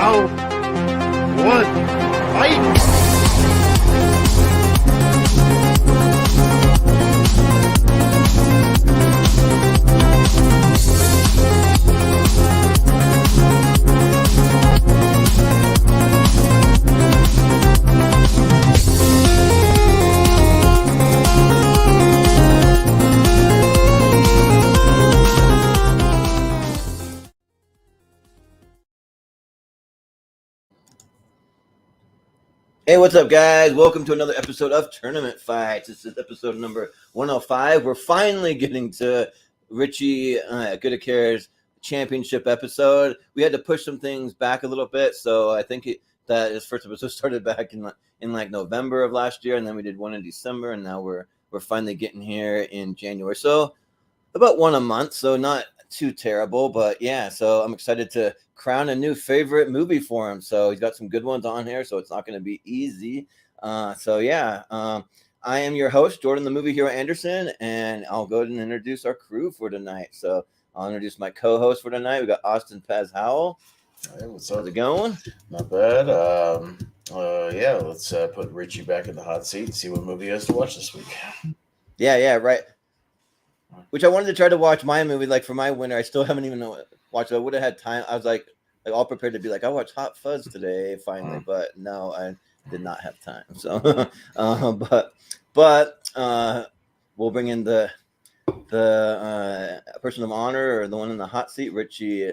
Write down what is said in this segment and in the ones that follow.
Round one, fight! Hey, what's up, guys? Welcome to another episode of Tournament Fights. This is episode number 105. We're finally getting to Richie Goodacre's championship episode. We had to push some things back a little bit, so I think that his first episode started back in like November of last year, and then we did one in December, and now we're finally getting here in January. So about one a month, so not too terrible, but yeah, so I'm excited to crown a new favorite movie for him. So he's got some good ones on here, so it's not going to be easy. I am your host, Jordan the Movie Hero Anderson, and I'll go ahead and introduce our crew for tonight. So I'll introduce my co-host for tonight. We got Austin Pez Howell. Hey, what's up? How's it going? Not bad. Let's put Richie back in the hot seat and see what movie he has to watch this week. Yeah, right. Which I wanted to try to watch my movie, like for my winter. I still haven't even watched it. I would have had time. I was like all prepared to be like, I watched Hot Fuzz today finally, but no, I did not have time. So, we'll bring in the person of honor, or the one in the hot seat, Richie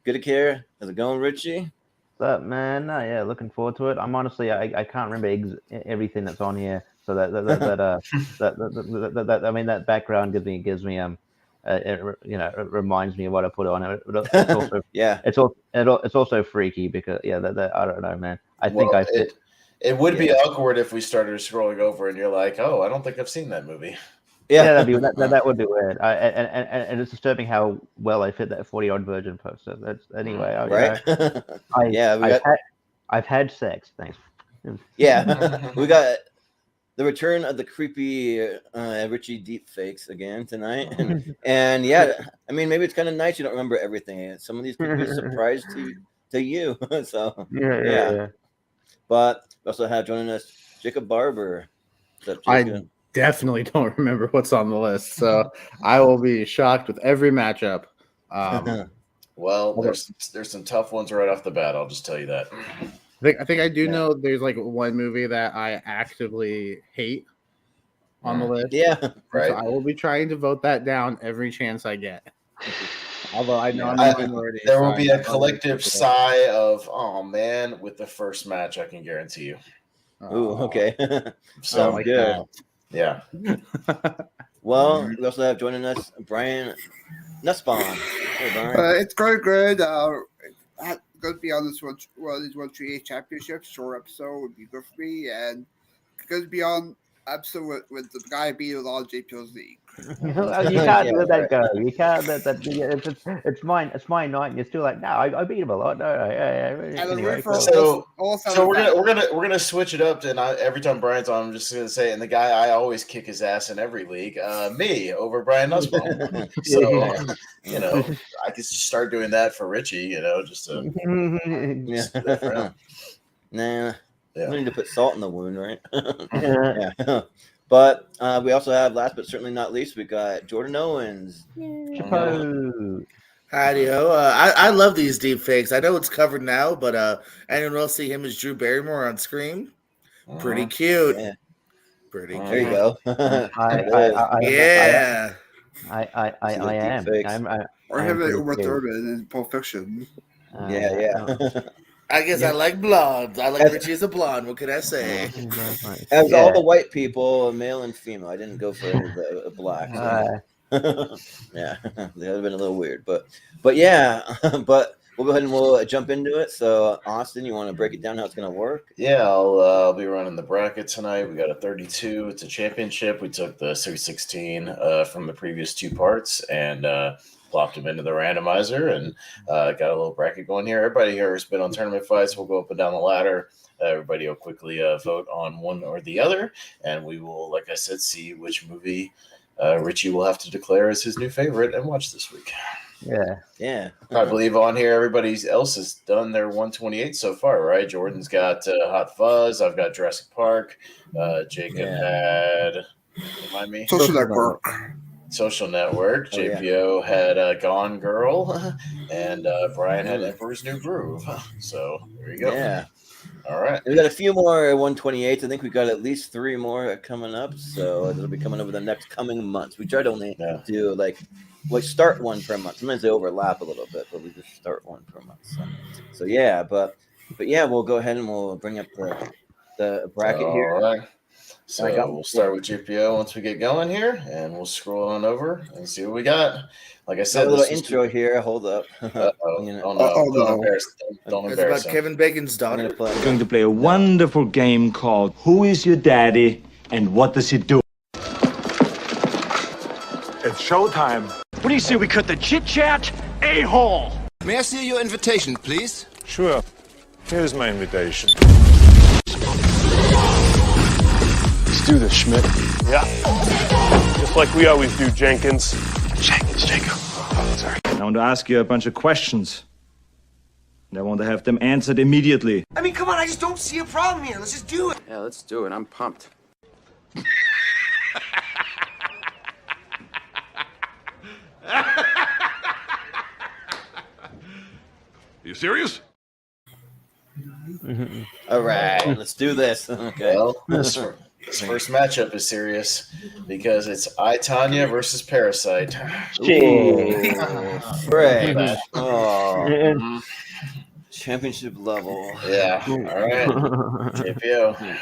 Goodacre. How's it going, Richie? What's up, man? No, yeah, looking forward to it. I'm honestly, I can't remember everything that's on here. So that I mean, that background gives me it reminds me of what I put on it. It's also it's also freaky because I don't know, man. I think it would be awkward if we started scrolling over and you're like, oh, I don't think I've seen that movie. Yeah, that would be weird. And it's disturbing how well I fit that 40-odd virgin poster. I've had sex. Thanks. Yeah, we got the return of the creepy Richie deep fakes again tonight, and yeah, I mean, maybe it's kind of nice you don't remember everything. Some of these could be a surprise to you. So yeah. But we also have joining us Jacob Barber. What's up, Jacob? I definitely don't remember what's on the list, so I will be shocked with every matchup. Well, there's some tough ones right off the bat. I'll just tell you that. I think I do know there's like one movie that I actively hate on the list. Yeah, right. So I will be trying to vote that down every chance I get. Although I know I'm the minority. There will be a collective sigh of, oh man, with the first match, I can guarantee you. Ooh, okay. So like good. Yeah. Well, we also have joining us Brian Nussbaum. Hey, Brian. It's going good. Going to be on this one of these 138 championships. Short episode would be good for me, and going to be on episode with the guy beating with all JPO's league. You can't let that go. You can't let that. It's mine. It's my night, and you're still like, no, I beat him a lot. No, anyway, so we're gonna switch it up, and every time Brian's on, I'm just gonna say, and the guy I always kick his ass in every league, me over Brian Nussbaum. So I could start doing that for Richie, just to for him. Nah, we need to put salt in the wound, right? Yeah. But we also have, last but certainly not least, we got Jordan Owens. Hi-yo. I love these deep fakes. I know it's covered now, but anyone else see him as Drew Barrymore on Scream? Pretty cute. Yeah. Pretty cute. There you go. I am. Or him at Uma Thurman in Pulp Fiction. Yeah. I guess I like blondes. I like Richie as a blonde. What can I say? As all the white people, male and female. I didn't go for the black. Yeah, that would have been a little weird, but yeah, but we'll go ahead and we'll jump into it. So, Austin, you want to break it down how it's going to work? Yeah, I'll be running the bracket tonight. We got a 32. It's a championship. We took the Series 16 from the previous two parts and plopped them into the randomizer and got a little bracket going here. Everybody here has been on Tournament Fights. We'll go up and down the ladder. Everybody will quickly vote on one or the other, and we will, like I said, see which movie Richie will have to declare as his new favorite and watch this week. Yeah. I believe on here everybody else has done their 128 so far, right? Jordan's got Hot Fuzz. I've got Jurassic Park. Jacob had, remind me, Social Network. Social Network. Oh, yeah. JPO had Gone Girl, and Brian had Emperor's New Groove. So there you go. Yeah. All right. We got a few more 128s. I think we got at least 3 more coming up. So it'll be coming over the next coming months. We try to only do like start one per month. Sometimes they overlap a little bit, but we just start one per month. So yeah, but yeah, we'll go ahead and we'll bring up the bracket here. All right. So we'll start with GPO once we get going here, and we'll scroll on over and see what we got. Like I said, a little intro here. Hold up. Oh no! Don't It's embarrass about him. Kevin Bacon's daughter. We're going to play a wonderful game called Who is Your Daddy and What Does He Do? It's showtime. What do you say we cut the chit-chat a-hole? May I see your invitation, please? Sure. Here's my invitation. Let's do this, Schmidt. Yeah. Just like we always do, Jenkins. Jacob. Oh, sorry. I want to ask you a bunch of questions. And I want to have them answered immediately. I mean, come on, I just don't see a problem here. Let's just do it. Yeah, let's do it. I'm pumped. You serious? All right, let's do this. Okay. Well, this first matchup is serious because it's I, Tonya versus Parasite. Right. Oh. Championship level. Yeah. All right. JPO.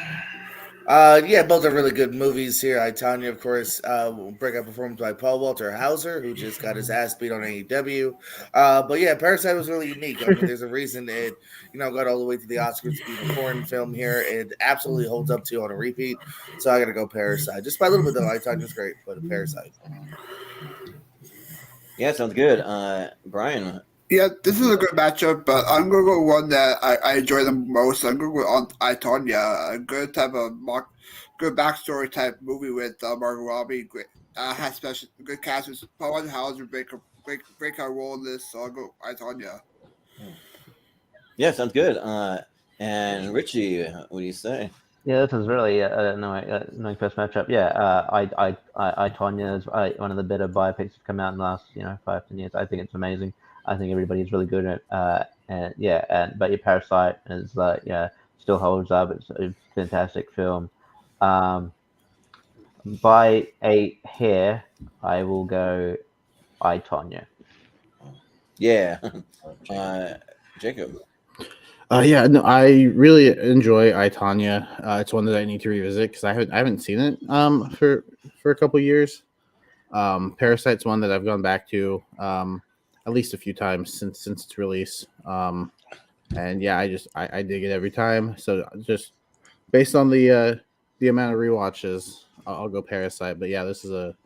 Yeah, both are really good movies here. I, Tonya, of course, breakout performance by Paul Walter Hauser, who just got his ass beat on AEW. But yeah, Parasite was really unique. I mean, there's a reason it, got all the way to the Oscars to be a foreign film here. It absolutely holds up to on a repeat. So I got to go Parasite. Just by a little bit, though. I, Tonya's great, but Parasite. Yeah, sounds good. Brian. Yeah, this is a good matchup, but I'm going to go one that I enjoy the most. I'm going to go on I, Tonya, a good type of good backstory type movie with Margot Robbie. Great, has special good cast with Paul Walter Hauser, breakout role in this. So I'll go I, Tonya. Yeah, sounds good. And Richie, what do you say? Yeah, this is really no first matchup. Yeah, I Tonya is one of the better biopics to come out in the last 5-10 years. I think it's amazing. I think everybody's really good at but your Parasite is still holds up. It's a fantastic film. By a hair, I will go I, Tonya. Yeah. Jacob. Yeah, no, I really enjoy I, Tonya. It's one that I need to revisit because I haven't seen it for a couple years. Parasite's one that I've gone back to at least a few times since its release. And yeah, I dig it every time. So just based on the amount of rewatches, I'll go Parasite. But yeah, this is a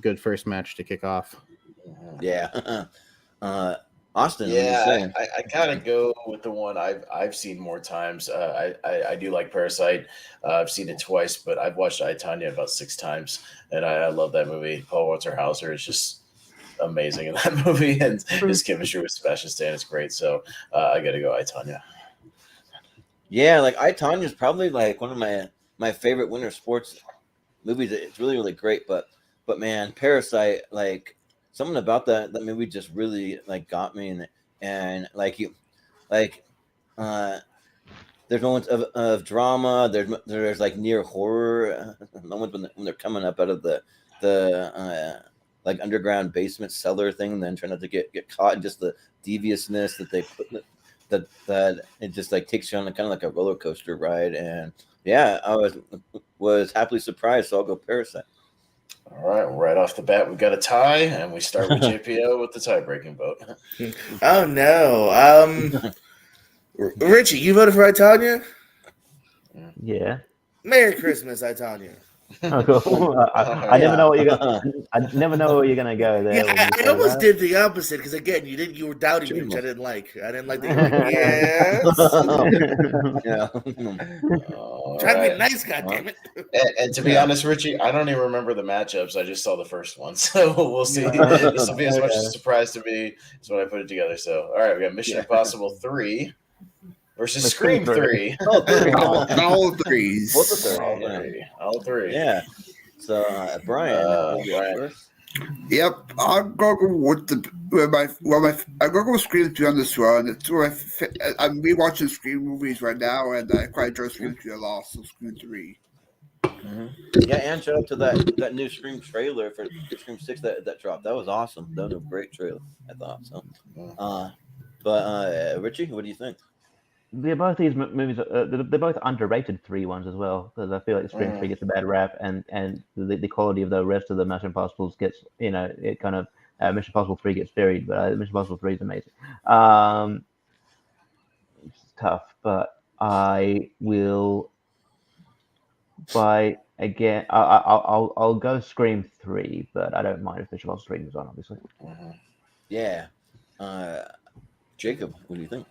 good first match to kick off. Yeah. Austin. Yeah, I gotta go with the one I've seen more times. I do like Parasite. I've seen it twice, but I've watched I, Tonya about 6 times, and I love that movie. Paul Walter Hauser is just amazing in that movie, and his chemistry with Sebastian Stan is great. So I got to go I, Tonya. Yeah, like I, Tonya is probably like one of my favorite winter sports movies. It's really, really great. But man, Parasite, like something about that movie just really like got me. And there's moments of drama. There's like near horror moments when they're coming up out of the like underground basement cellar thing, and then try not to get caught, and just the deviousness that they put that it just like takes you on kind of like a roller coaster ride. And yeah, I was happily surprised. So I'll go Parasite. All right, right off the bat, we've got a tie, and we start with JPO with the tie-breaking vote. Oh no, Richie, you voted for I, Tonya? Yeah. Merry Christmas, I, Tonya. Oh, cool. I never know what you're gonna. I never know where you're gonna go there. Yeah, when you I say almost that. did the opposite because again, you were doubting me, which I didn't like. I didn't like that you're like, yes. Yeah. All Try to be right. nice, goddammit. And to be Yeah. honest, Richie, I don't even remember the matchups. I just saw the first one, so we'll see. Yeah. This will be as much a surprise to me as when I put it together. So, all right, we got Mission Impossible 3 versus Scream 3. Oh, three. All threes. Both of them. All Yeah. three. All three. Yeah. So, Brian, you'll be up Brian. first. Yep, I'm gonna go with I'm gonna go with Scream 3 on this one. It's I'm rewatching Scream movies right now, and I quite enjoy Scream 3 a lot. So Scream 3. Yeah, and shout out to that new Scream trailer for Scream 6 that dropped. That was awesome. That was a great trailer, I thought. So, but Richie, what do you think? Yeah, both these movies they're both underrated 3 ones as well, because I feel like Scream 3 gets a bad rap, and the quality of the rest of the Mission Impossibles gets, it kind of Mission Impossible 3 gets buried, but Mission Impossible 3 is amazing. It's tough, but I will buy again. I'll go Scream 3, but I don't mind if Mission Impossible 3 is on, obviously. Yeah, Jacob, what do you think?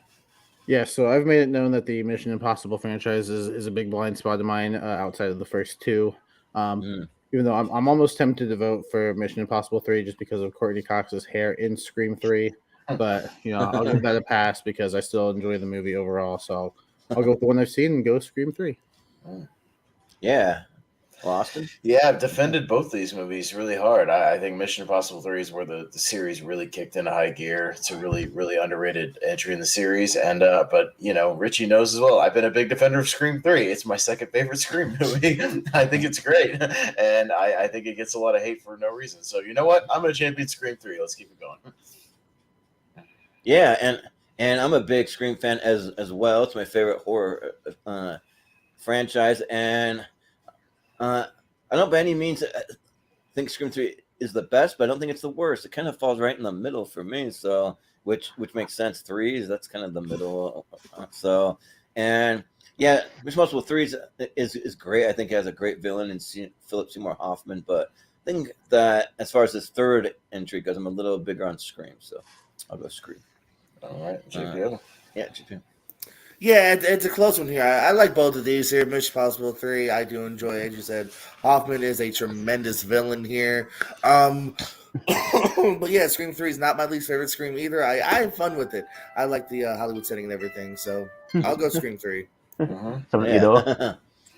Yeah, so I've made it known that the Mission Impossible franchise is a big blind spot of mine outside of the first two. Even though I'm almost tempted to vote for Mission Impossible 3 just because of Courtney Cox's hair in Scream 3. But, I'll give that a pass because I still enjoy the movie overall. So I'll go with the one I've seen and go Scream 3. Yeah. Well, Austin? Yeah, I've defended both these movies really hard. I think Mission Impossible 3 is where the series really kicked into high gear. It's a really, really underrated entry in the series. And but Richie knows as well. I've been a big defender of Scream 3. It's my second favorite Scream movie. I think it's great. And I think it gets a lot of hate for no reason. So you know what? I'm gonna champion Scream 3. Let's keep it going. Yeah, and I'm a big Scream fan as well. It's my favorite horror franchise, and I don't by any means think Scream 3 is the best, but I don't think it's the worst. It kind of falls right in the middle for me, so which makes sense. 3 that's kind of the middle. So, and yeah, Mission Impossible 3 is great. I think it has a great villain in Philip Seymour Hoffman, but I think that as far as this third entry goes, I'm a little bigger on Scream, so I'll go Scream. All right, JP. Yeah, JP. Yeah, it's a close one here. I like both of these here. Mission Impossible 3, I do enjoy. As you said, Hoffman is a tremendous villain here. But yeah, Scream 3 is not my least favorite Scream either. I have fun with it. I like the Hollywood setting and everything, so I'll go Scream 3. Something you know.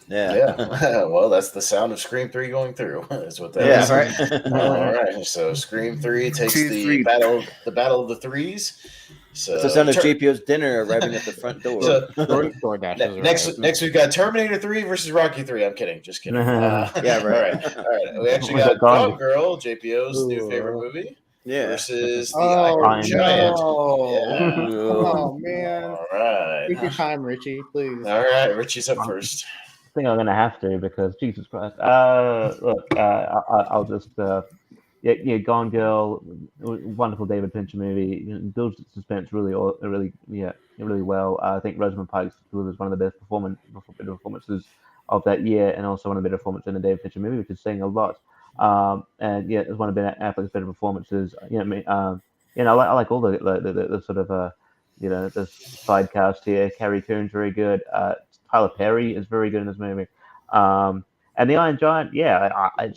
Yeah. Well, that's the sound of Scream 3 going through. Is what that is. Right. All right. So Scream 3 takes the battle of the threes. So it's the sound of JPO's dinner arriving at the front door. Next we've got Terminator 3 versus Rocky 3. I'm kidding. Just kidding. Yeah, right. All right. We actually got Gone Girl, JPO's new favorite movie. Yeah. Versus the Iron Giant. Yeah. Oh, man. All right. Take your time, Richie, please. All right. Richie's up first. I think I'm going to have to because Jesus Christ. Look, I'll just Gone Girl, wonderful David Fincher movie. Builds suspense really well. I think Rosamund Pike delivers one of the best performances of that year, and also one of the better performances in a David Fincher movie, which is saying a lot. And yeah, it's one of Ben Affleck's better performances. I like all the sort of the side cast here. Carrie Coon's very good. Tyler Perry is very good in this movie. And the Iron Giant, I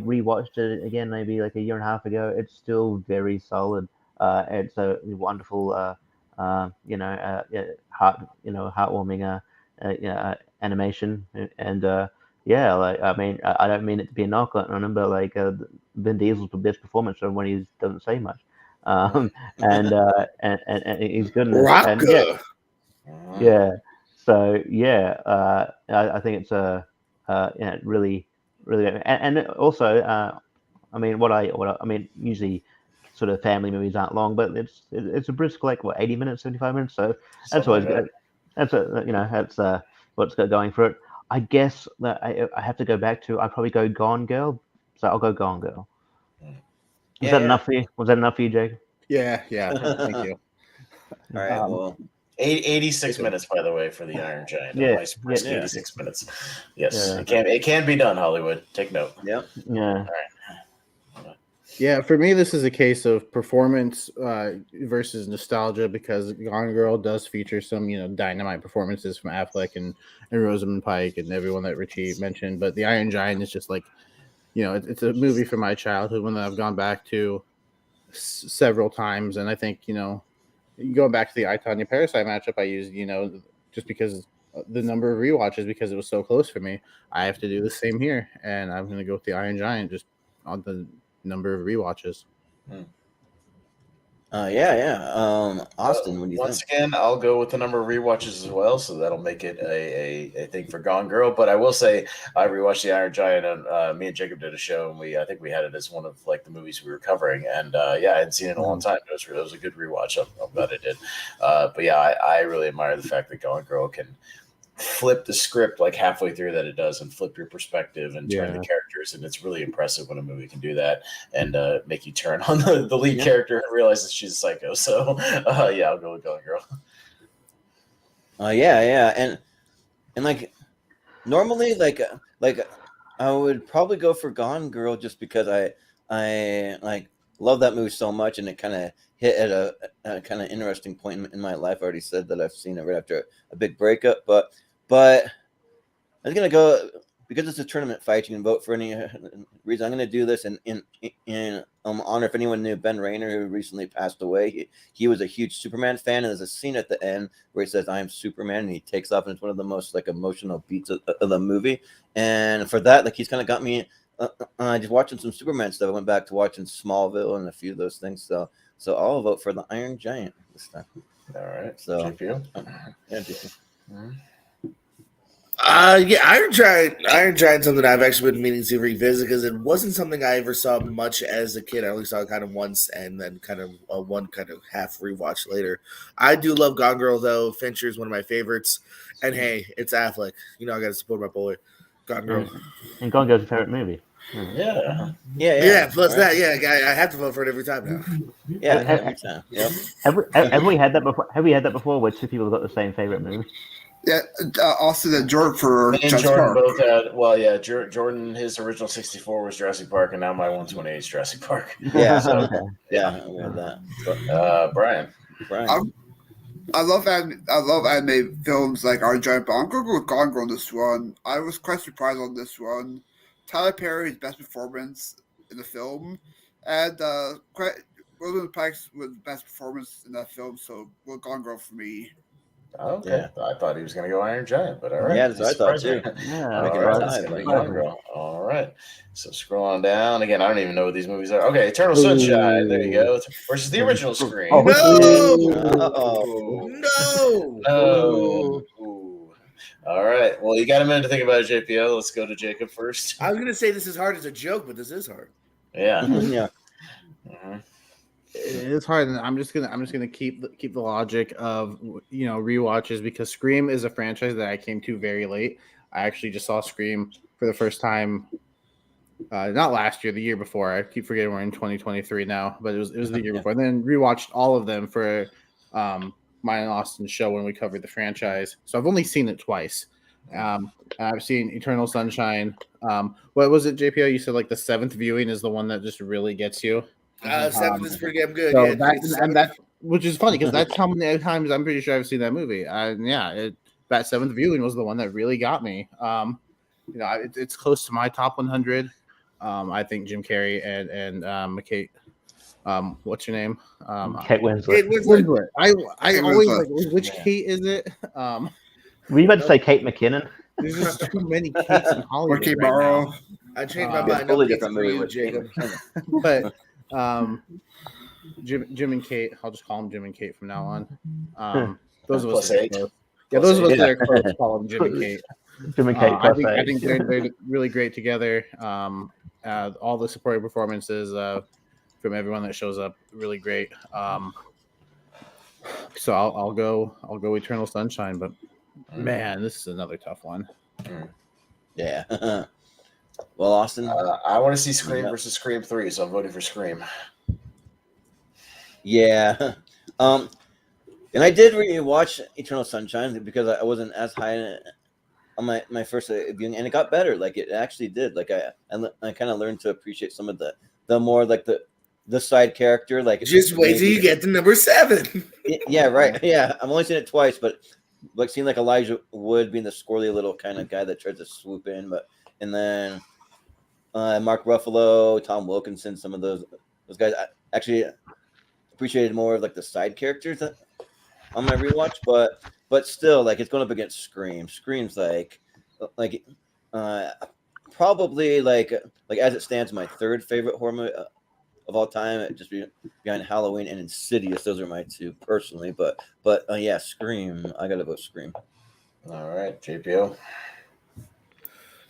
rewatched it again maybe like a year and a half ago. It's still very solid. It's a wonderful, heartwarming, animation. And I don't mean it to be a knock on him, but Vin Diesel's best performance when he doesn't say much. And he's good in this. Rocker. So I think it's a. Really, and also, usually, sort of family movies aren't long, but it's a brisk 80 minutes, 75 minutes. So that's always good. That's what's going for it. I guess that I have to go back to. I'd probably go Gone Girl. So I'll go Gone Girl. Was that enough for you? Was that enough for you, Jake? Yeah. Thank you. All right. Well. 86 minutes, by the way, for the Iron Giant. Yeah, Nice, brisk yeah. 86 minutes. Yes, Yeah. it can be done. Hollywood, take note. Yep. Yeah. Yeah, for me, this is a case of performance versus nostalgia because Gone Girl does feature some, dynamite performances from Affleck and Rosamund Pike and everyone that Richie mentioned. But The Iron Giant is just like, it's a movie from my childhood, one that I've gone back to several times. And I think, going back to the I, Tonya Parasite matchup I used, just because the number of rewatches, because it was so close for me, I have to do the same here. And I'm going to go with The Iron Giant just on the number of rewatches. Austin, what do you Once think? again, I'll go with the number of rewatches as well, so that'll make it a thing for Gone Girl. But I will say I rewatched The Iron Giant, and me and Jacob did a show, and I think we had it as one of like the movies we were covering. And I hadn't seen it in a long time. It was a good rewatch. I'm glad I did. But yeah, I really admire the fact that Gone Girl can flip the script like halfway through that it does and flip your perspective and turn the characters, and it's really impressive when a movie can do that and make you turn on the lead character and realize that she's a psycho. So I'll go with Gone Girl. And like normally like I would probably go for Gone Girl just because I like love that movie so much, and it kind of hit at a kind of interesting point in my life. I already said that I've seen it right after a big breakup, but I was gonna go because it's a tournament fight. You can vote for any reason. I'm gonna do this in honor if anyone knew Ben Rayner, who recently passed away. He was a huge Superman fan, and there's a scene at the end where he says, "I am Superman," and he takes off, and it's one of the most like emotional beats of the movie. And for that, like he's kind of got me just watching some Superman stuff. I went back to watching Smallville and a few of those things. So I'll vote for the Iron Giant this time. All right. So JPO. JP. Iron Giant, something I've actually been meaning to revisit because it wasn't something I ever saw much as a kid. I only saw it kind of once, and then kind of one kind of half rewatch later. I do love Gone Girl though. Fincher is one of my favorites, and hey, it's Affleck. I got to support my boy, Gone Girl. And Gone Girl's your favorite movie. Yeah. Plus that, I have to vote for it every time now. Yeah, every time. Yep. Have we had that before? Have we had that before, where two people have got the same favorite movie? Yeah, Austin and Jordan for Me and Jurassic Jordan Park. both had. Jordan, his original 64 was Jurassic Park, and now my 128 is Jurassic Park. Yeah, so we had that. But, Brian. I love anime films like Iron Giant, but I'm going to go with Gone Girl on this one. I was quite surprised on this one. Tyler Perry's best performance in the film, and Rosamund Pike's best performance in that film. So, Gone Girl for me. Okay, I thought he was going to go Iron Giant, but all right. Yeah, that's what I thought too. All right. So scroll on down again. I don't even know what these movies are. Okay, Eternal Sunshine. There you go. Versus the original Scream. No. All right. Well, you got a minute to think about it, JPO. Let's go to Jacob first. I was gonna say this is hard as a joke, but this is hard. Yeah. Yeah. It's hard, and I'm just gonna keep the logic of rewatches because Scream is a franchise that I came to very late. I actually just saw Scream for the first time, not last year, the year before. I keep forgetting we're in 2023 now, but it was the year before. And then rewatched all of them for mine and Austin's show when we covered the franchise. So I've only seen it twice. I've seen Eternal Sunshine. What was it, JPO? You said like the seventh viewing is the one that just really gets you. Seventh is pretty damn good. So that which is funny because that's how many times I'm pretty sure I've seen that movie. That seventh viewing was the one that really got me. It's close to my top 100. I think Jim Carrey and McKay. What's your name? Kate Winslet. I always like which Kate is it? Were you about to say Kate McKinnon? There's just too many Kates in Hollywood. Or Kate Barrow. I changed my mind. Totally different movie you, with Jacob. But Jim and Kate, I'll just call them Jim and Kate from now on. Those of us that are close. Yeah, those of us that are close call them Jim and Kate. Jim and Kate. I think they're really great together. All the supporting performances from everyone that shows up, really great. So I'll go Eternal Sunshine, but man, this is another tough one. Yeah. Well, Austin, I want to see Scream versus Scream 3, so I'm voting for Scream. Yeah. And I did rewatch Eternal Sunshine because I wasn't as high on my first viewing, and it got better. Like it actually did. Like I kind of learned to appreciate some of the more like the side character. Like Just wait till you get to number 7. Yeah, right. Yeah, I've only seen it twice, but like seeing like Elijah Wood being the squirrely little kind of guy that tries to swoop in, and then Mark Ruffalo, Tom Wilkinson, some of those guys I actually appreciated more of like the side characters on my rewatch, but still like it's going up against Scream. Scream's like probably like as it stands, my third favorite horror movie of all time, just behind Halloween and Insidious. Those are my two personally, but yeah, Scream. I gotta vote Scream. All right, JPO.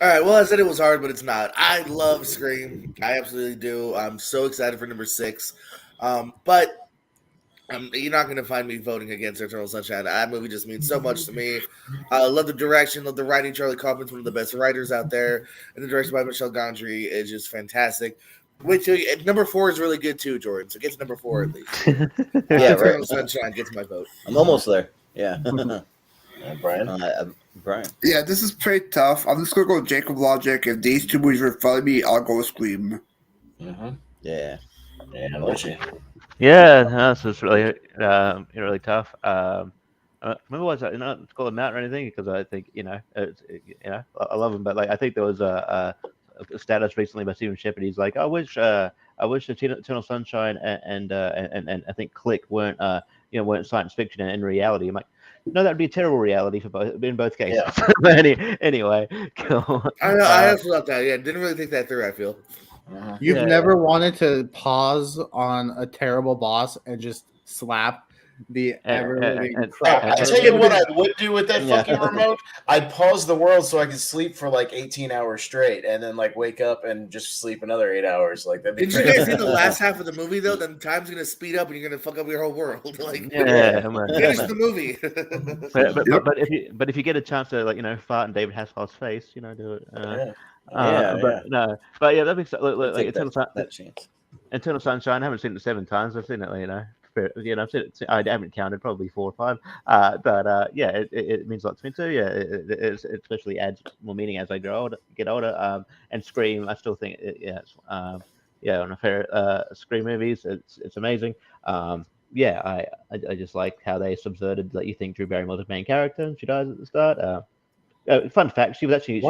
All right, well, I said it was hard, but it's not. I love Scream. I absolutely do. I'm so excited for number 6. But you're not going to find me voting against Eternal Sunshine. That movie just means so much to me. I love the direction, love the writing. Charlie Kaufman's one of the best writers out there. And the direction by Michel Gondry is just fantastic. Which number 4 is really good too, Jordan. So get to number 4 at least. Yeah, Eternal right. Sunshine gets my vote. I'm almost there. Yeah. Brian? Brian. Yeah, this is pretty tough. I'm just gonna go Jacob Logic. If these two movies were in front of me, I'll go Scream. Mm-hmm. Yeah. And Richie. Yeah, no, so it's really really tough. Maybe was not to call him out or anything because I think I love him, but like I think there was a status recently by Stephen Shepard. He's like, I wish Eternal Sunshine and I think Click weren't weren't science fiction and in reality. I'm like, no, that would be a terrible reality in both cases. Yeah. But anyway, cool. I also thought that. Yeah, didn't really think that through. I feel. You've never wanted to pause on a terrible boss and just slap the ever-living crap. I tell you what I would do with that fucking remote. I'd pause the world so I could sleep for like 18 hours straight, and then like wake up and just sleep another 8 hours. Like that'd be Did you guys see the last half of the movie though? Then time's gonna speed up and you're gonna fuck up your whole world. Like finish the movie. but if you get a chance to fart in David Hasselhoff's face, do it. But yeah, that makes like that chance. Eternal Sunshine. I haven't seen it 7 times. I've seen it, I've seen it. I haven't counted, probably 4 or 5. But yeah, it means a lot to me too. Yeah, it especially adds more meaning as I get older. And Scream, I still think on a fair Scream movies, it's amazing. I just like how they subverted. Like you think Drew Barrymore's the main character, and she dies at the start. Fun fact: she was actually.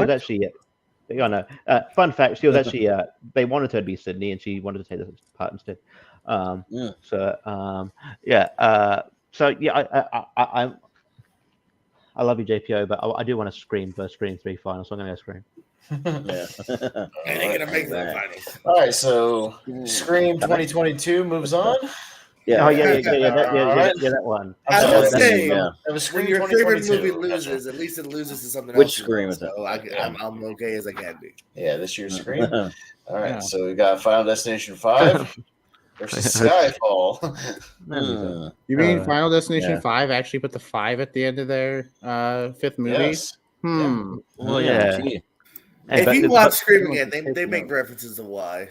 Fun fact: she was actually. They wanted her to be Sydney, and she wanted to take the part instead. I love you, JPO, but I do want to Scream for Scream 3 final, so I'm gonna go Scream. Yeah. And they're gonna make that finals. All right, so Scream 2022 moves on. Yeah. That one. I will say, when your favorite movie loses, at least it loses to something else. Which Scream is so I'm okay as I can be. Yeah, this year's Scream. All right, so we got Final Destination 5 versus Skyfall. You mean Final Destination 5 actually put the 5 at the end of their 5th movie? Yes. Yeah. Well, yeah. If you watch Scream again, they make references to why.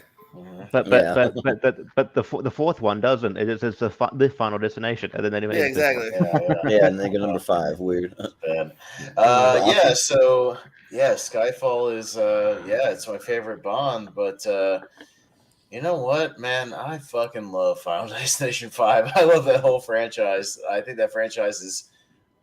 But the 4th one doesn't. It's the Final Destination, and then they make exactly. Yeah, and they go number 5. Weird. So Skyfall is it's my favorite Bond, but you know what, man? I fucking love Final Destination 5. I love that whole franchise. I think that franchise is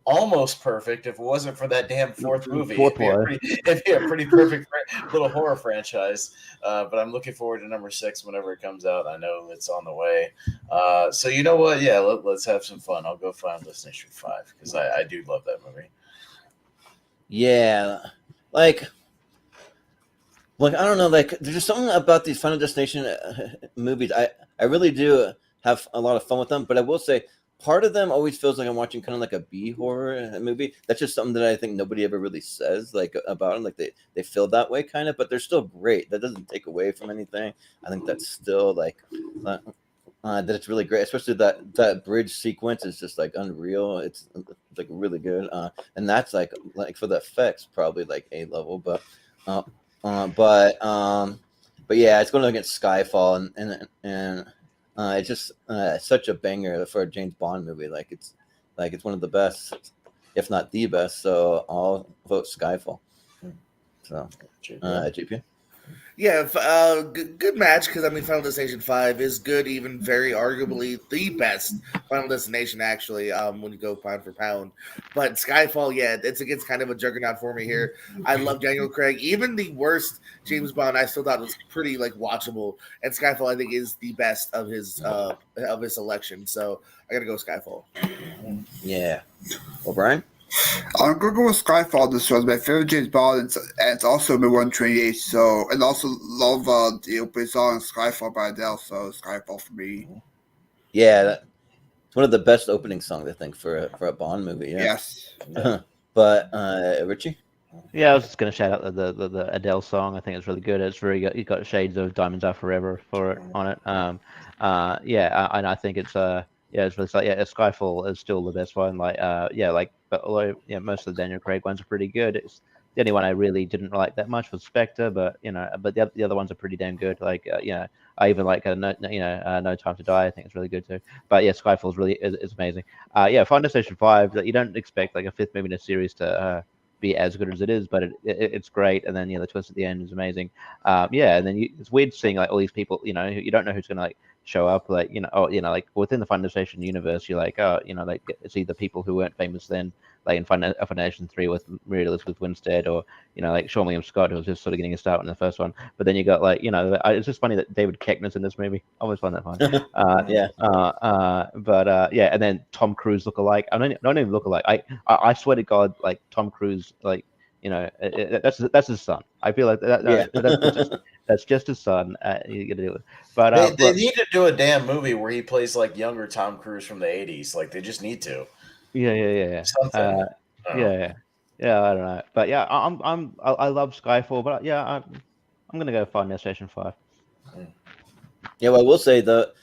almost perfect if it wasn't for that damn 4th movie. It'd be a pretty perfect little horror franchise. But I'm looking forward to number 6 whenever it comes out. I know it's on the way. So you know what? Yeah, let's have some fun. I'll go Final Destination 5 because I do love that movie. Yeah, like I don't know, like there's just something about these Final Destination movies. I really do have a lot of fun with them, but I will say part of them always feels like I'm watching kind of like a B horror movie. That's just something that I think nobody ever really says like about them. Like they feel that way kind of, but they're still great. That doesn't take away from anything. I think that's still like that it's really great, especially that bridge sequence is just like unreal. It's like really good, and that's like for the effects probably like A level, but yeah, it's going against Skyfall and it's just such a banger for a James Bond movie. Like it's Like it's one of the best, if not the best. So I'll vote Skyfall. So, GP. Yeah, good match because I mean, Final Destination 5 is good, even very arguably the best Final Destination actually. When you go pound for pound, but Skyfall, yeah, it's against kind of a juggernaut for me here. I love Daniel Craig. Even the worst James Bond, I still thought was pretty like watchable, and Skyfall I think is the best of his selection. So I gotta go Skyfall. Yeah. Well, Brian. I'm gonna go with Skyfall. This was my favorite James Bond, and it's also my 128. So, and also love the opening song "Skyfall" by Adele. So, Skyfall for me. Yeah, it's one of the best opening songs I think for a Bond movie. Yeah. Yes. But Richie. Yeah, I was just going to shout out the Adele song. I think it's really good. It's very good. You've got shades of Diamonds Are Forever for it on it. And I think it's it's really Skyfall is still the best one. But although most of the Daniel Craig ones are pretty good, it's the only one I really didn't like that much was Spectre. But the other ones are pretty damn good. I even like No Time to Die. I think it's really good too. But yeah, Skyfall is amazing. Final Destination 5. That you don't expect like a fifth movie in a series to be as good as it is, but it's great. And then the twist at the end is amazing. And then it's weird seeing like all these people, you don't know who's gonna like show up, like like within the Final Destination universe, you're like, it's either people who weren't famous then, like in Final Destination 3 with Mary Elizabeth Winstead, or like Sean William Scott, who was just sort of getting a start in the first one. But then you got like it's just funny that David Koechner's in this movie. I always find that funny. And then Tom Cruise look alike. I don't even look alike. I swear to God, like Tom Cruise, like that's his son. I feel like that's just his son. You gotta do it. But they need to do a damn movie where he plays like younger Tom Cruise from the 80s. Like they just need to. Yeah. Something. I don't know. But yeah, I love Skyfall. But yeah, I'm gonna go Final Destination 5. Yeah, well, I will say that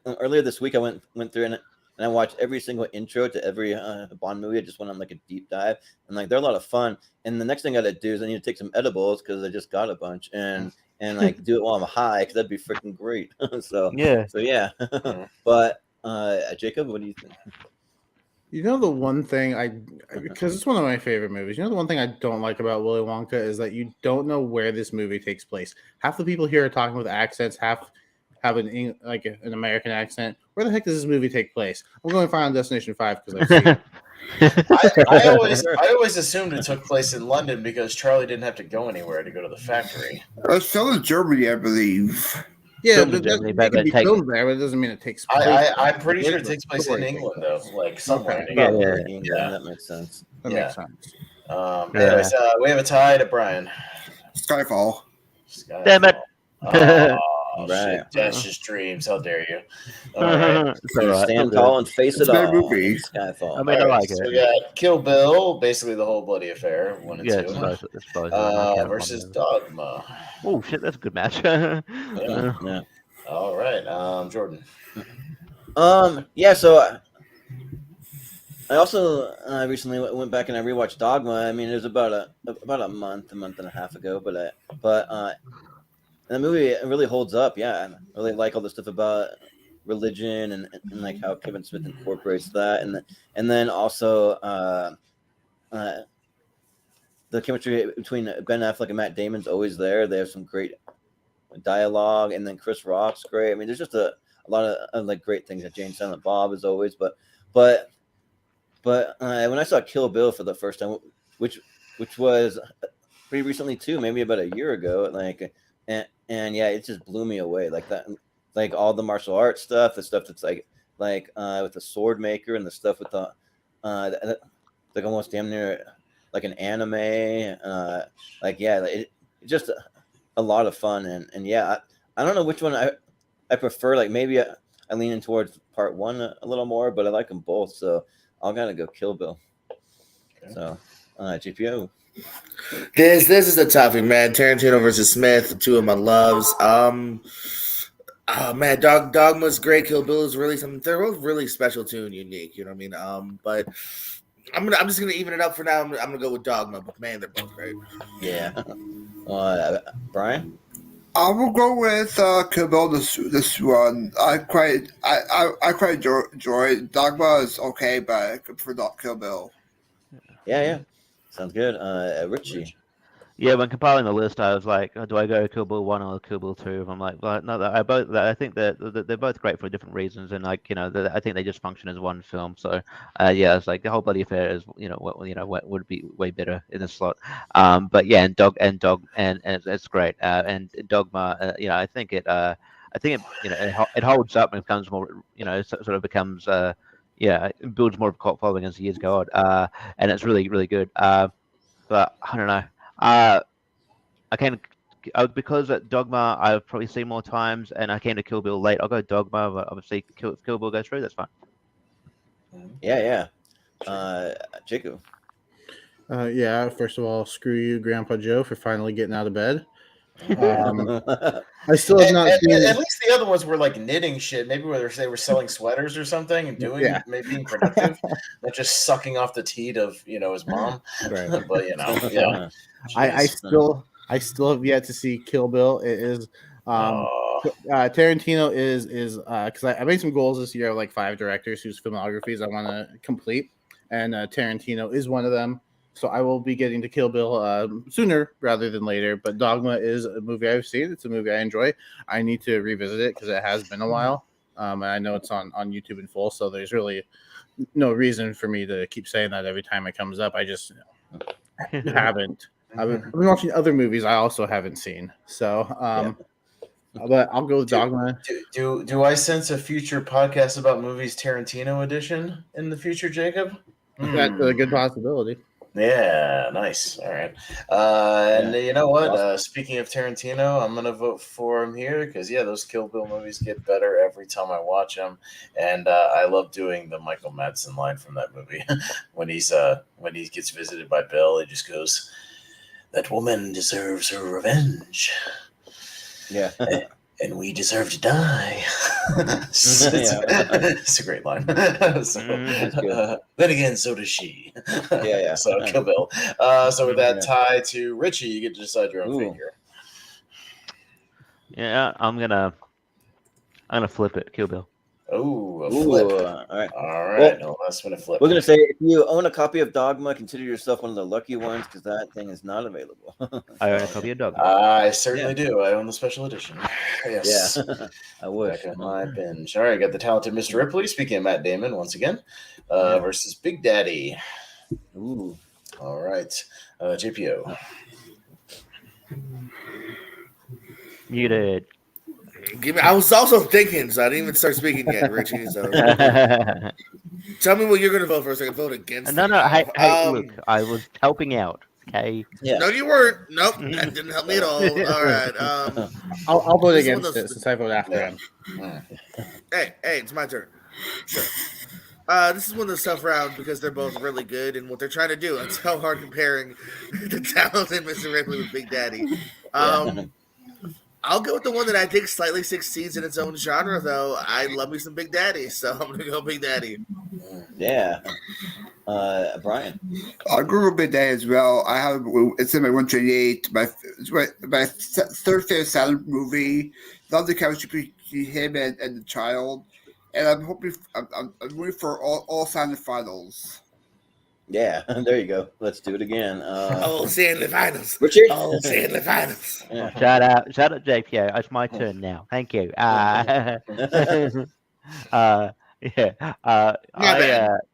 earlier this week I went through and I watched every single intro to every Bond movie. I just went on like a deep dive, and like they're a lot of fun. And the next thing I got to do is I need to take some edibles because I just got a bunch and like do it while I'm high because that'd be freaking great. So yeah. But Jacob, what do you think? The one thing because it's one of my favorite movies. The one thing I don't like about Willy Wonka is that you don't know where this movie takes place. Half the people here are talking with accents, half have an American accent. Where the heck does this movie take place? I'm going to Final Destination 5 because I've seen it. I always assumed it took place in London because Charlie didn't have to go anywhere to go to the factory. It's still in Germany, I believe. Yeah, but it can be filmed there, but it doesn't mean it takes place. I'm pretty sure it takes place in England, though, like somewhere. Okay. Yeah, that makes sense. Makes sense. Anyways, we have a tie to Brian. Skyfall. Damn it. Oh, shit. Dash his dreams. How dare you? All right. Stand tall and face it all. Movie. Skyfall. I mean, I like it. So we got Kill Bill, basically the whole bloody affair. 1 and 2. It's versus Dogma. Oh, shit. That's a good match. Yeah. All right. Jordan. So I also recently went back and I rewatched Dogma. I mean, it was about a month and a half ago, but the movie really holds up. Yeah, I really like all the stuff about religion and like how Kevin Smith incorporates that, and then also the chemistry between Ben Affleck and Matt Damon's always there. They have some great dialogue, and then Chris Rock's great. I mean, there's just a lot of like great things. That Jane Silent Bob is always, but when I saw Kill Bill for the first time, which was pretty recently too, maybe about a year ago, like. And yeah, it just blew me away. Like that, like all the martial arts stuff, the stuff that's like with the sword maker and the stuff with the like almost damn near like an anime. It's just a lot of fun. And yeah, I don't know which one I prefer. Like maybe I lean in towards part 1 a little more, but I like them both. So I'll gotta go Kill Bill. Okay. So GPO. This is the toughie, man. Tarantino versus Smith, 2 of my loves. Man, Dogma's great. Kill Bill is really something. They're both really special too and unique. You know what I mean? But I'm just gonna even it up for now. I'm gonna go with Dogma. But man, they're both great. Yeah. Brian. I will go with Kill Bill. This one, I quite enjoy. Dogma is okay, but I prefer not Kill Bill. Yeah. Sounds good. Richie. Yeah, when compiling the list, I was like, do I go Kill Bill 1 or Kill Bill 2? I'm like, well, no, I think that they're both great for different reasons, and like, I think they just function as one film. So, yeah, it's like the whole bloody affair is, what would be way better in this slot. But yeah, and it's great. And Dogma, I think it holds up and becomes more, sort of becomes, it builds more of a cult following as the years go on. And it's really, really good. But I don't know. Because at Dogma I've probably seen more times, and I came to Kill Bill late. I'll go Dogma, but obviously Kill Bill goes through. That's fine. Yeah. Jacob. Yeah. First of all, screw you, Grandpa Joe, for finally getting out of bed. I still have not seen. At least the other ones were like knitting shit. Maybe where they were selling sweaters or something and maybe being productive, not just sucking off the teat of his mom. Right. But yeah. I still have yet to see Kill Bill. It is Tarantino is because I made some goals this year of like 5 directors whose filmographies I want to complete, and Tarantino is one of them. So I will be getting to Kill Bill sooner rather than later. But Dogma is a movie I've seen. It's a movie I enjoy. I need to revisit it because it has been a while. And I know it's on YouTube in full, so there's really no reason for me to keep saying that every time it comes up. I just haven't. I've been watching other movies I also haven't seen. So, but I'll go with Dogma. Do I sense a future podcast about movies Tarantino edition in the future, Jacob? That's a good possibility. Yeah, nice. All right. And you know what? Awesome. Speaking of Tarantino, I'm going to vote for him here because, those Kill Bill movies get better every time I watch them. And I love doing the Michael Madsen line from that movie. when he gets visited by Bill, he just goes, "That woman deserves her revenge." Yeah. And we deserve to die. It's a great line. Then again, so does she. Yeah. So Kill Bill. So with that tie to Richie, you get to decide your own figure. Yeah, I'm gonna flip it. Kill Bill. Oh, a flip. All right. Well, no, that's been a flip. We're going to say if you own a copy of Dogma, consider yourself one of the lucky ones because that thing is not available. I own a copy of Dogma. I certainly do. I own the special edition. Yes. Yeah, I wish. Back on my binge. All right, got the talented Mr. Ripley, speaking of Matt Damon once again, versus Big Daddy. Ooh. All right. JPO. Muted. I was also thinking, so I didn't even start speaking yet, Richie. So tell me what you're going to vote for, so I can vote against. No. Hey, look, I was helping out. Okay. Yeah. No, you weren't. Nope, that didn't help me at all. All right. I'll vote against it since I vote after him. Hey, it's my turn. Sure. This is one of those tough rounds because they're both really good and what they're trying to do. It's so hard comparing the talented Mr. Ripley with Big Daddy. I'll go with the one that I think slightly succeeds in its own genre, though. I love me some Big Daddy, so I'm going to go Big Daddy. Yeah. Brian. I'll go with Big Daddy as well. It's in my 128. My third favorite silent movie. Love the chemistry between him and the child. And I'm rooting for all silent finals. Yeah, there you go. Let's do it again. Silent finals. Richard. Silent finals. Yeah. Shout out, JPO. It's my turn now. Thank you. Yeah.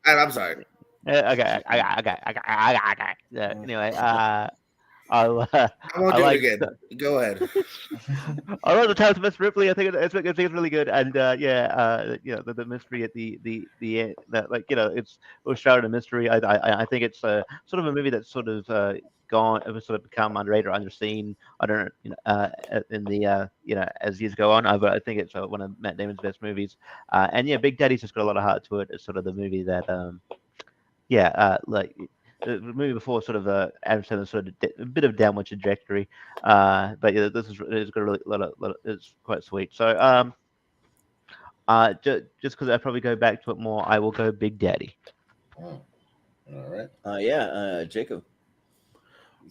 I'm sorry. Okay. Anyway, I won't do it again. Go ahead. I love the talented Miss Ripley. I think it's really good, and the mystery at the end, that it was shrouded in mystery. I think it's sort of a movie that's sort of gone, it was sort of become underrated or underseen. I don't know, in the as years go on. But I think it's one of Matt Damon's best movies. And Big Daddy's just got a lot of heart to it. It's sort of the movie that the movie before sort of Adam Sandler sort of a bit of downward trajectory, but it's got a really lot of it's quite sweet. So just because I probably go back to it more, I will go Big Daddy. All right. Jacob.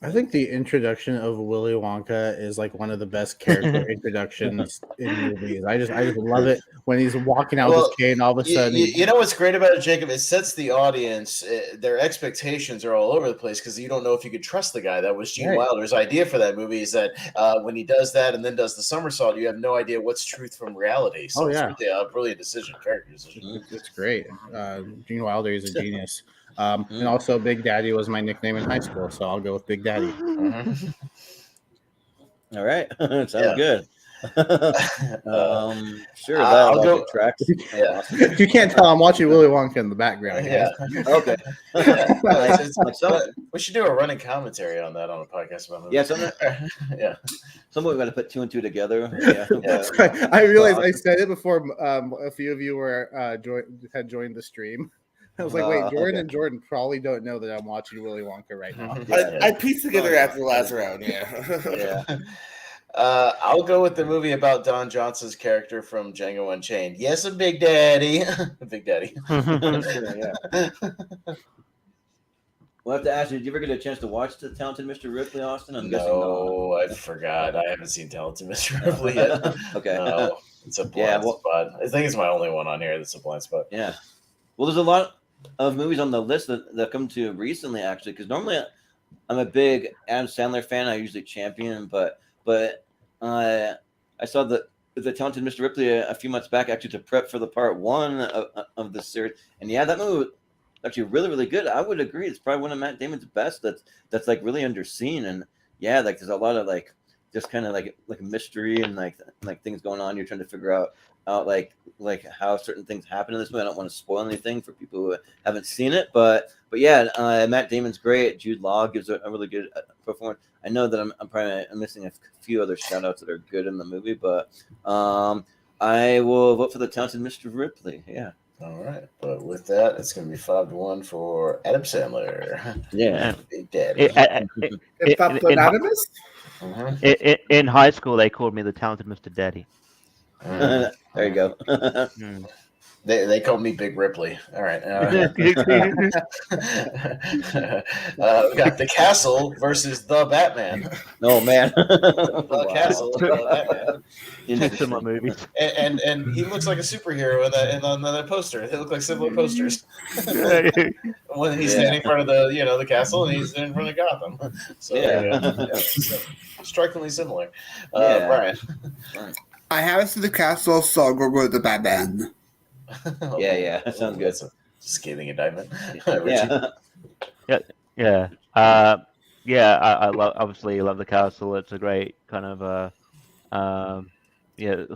I think the introduction of Willy Wonka is like one of the best character introductions in movies. I just love it when he's walking out with his cane. All of a sudden, you know what's great about it, Jacob? It sets the audience. Their expectations are all over the place because you don't know if you could trust the guy. That was Gene Wilder's idea for that movie. Is that when he does that and then does the somersault, you have no idea what's truth from reality. So it's really a brilliant decision, character decision. It's great. Gene Wilder is a genius. And also, Big Daddy was my nickname in high school, so I'll go with Big Daddy. All right, sounds good. Sure, I'll go. Tracks. You can't tell I'm watching Willy Wonka in the background. Yeah. Okay. We should do a running commentary on that on a podcast about movies. Yeah. Someone got to put two and two together. I realized I said it before. A few of you were had joined the stream. I was like, wait, Jordan and Jordan probably don't know that I'm watching Willy Wonka right now. I pieced together after the last round, yeah. I'll go with the movie about Don Johnson's character from Django Unchained. Yes, a Big Daddy. Big Daddy. We'll have to ask you, did you ever get a chance to watch The Talented Mr. Ripley, Austin? I'm guessing no. I forgot. I haven't seen Talented Mr. Ripley yet. Okay. No, it's a blind spot. I think it's my only one on here that's a blind spot. Yeah. Well, there's a lot of movies on the list that come to recently, actually, because normally I'm a big Adam Sandler fan. I usually champion, but I saw the Talented Mr. Ripley a few months back, actually, to prep for the part one of the series, and that movie was actually really, really good. I would agree. It's probably one of Matt Damon's best. That's like really underseen, and like there's a lot of like just kind of like a mystery and like things going on. You're trying to figure out like how certain things happen in this movie. I don't want to spoil anything for people who haven't seen it, but Matt Damon's great. Jude Law gives a really good performance. I know that I'm probably missing a few other shout outs that are good in the movie, but I will vote for The Talented Mr. Ripley. Yeah. All right, but with that, it's going to be 5-1 for Adam Sandler. Yeah, Big Daddy. In high school, they called me the Talented Mr. Daddy. There you go. They called me Big Ripley. All right. We got The Castle versus The Batman. Oh, man. The Castle, The Batman. Similar movies. And he looks like a superhero in the poster. They look like similar posters. When he's standing in front of the castle and he's in front of Gotham. So strikingly similar. Brian. I haven't seen The Castle, so I'll go with The Batman. Yeah, that sounds good. Scathing indictment. I obviously love The Castle. It's a great kind of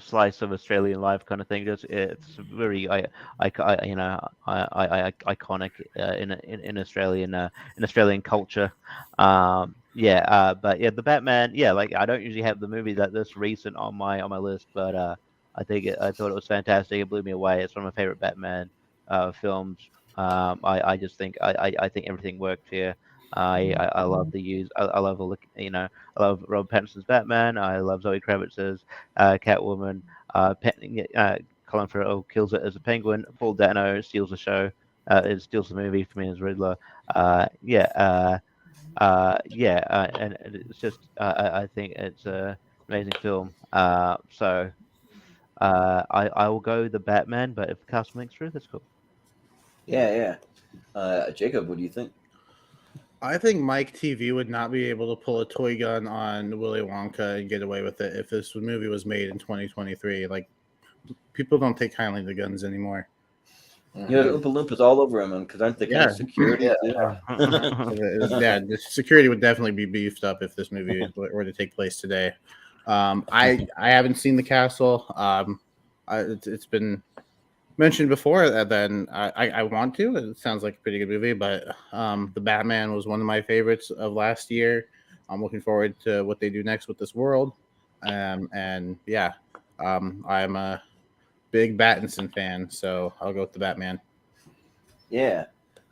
slice of Australian life kind of thing. It's very iconic in Australian culture. But The Batman. I don't usually have the movie that this recent on my list, but I thought it was fantastic. It blew me away. It's one of my favorite Batman films. I just think I think everything worked here. I love the use. I love the look. I love Rob Pattinson's Batman. I love Zoe Kravitz's Catwoman. Colin Farrell kills it as a Penguin. Paul Dano steals the show. It steals the movie for me as Riddler. And it's just I think it's an amazing film. So I will go the Batman, but if the Castle makes through, that's cool. Yeah. Jacob, what do you think? I think Mike TV would not be able to pull a toy gun on Willy Wonka and get away with it if this movie was made in 2023. Like, people don't take kindly to guns anymore. Oompa Loompas all over him, because aren't they kind of security? The security would definitely be beefed up if this movie were to take place today. I haven't seen The Castle. It's been mentioned before that then I want to. It sounds like a pretty good movie, but The Batman was one of my favorites of last year. I'm looking forward to what they do next with this world. I'm a big Pattinson fan, so I'll go with The Batman. Yeah.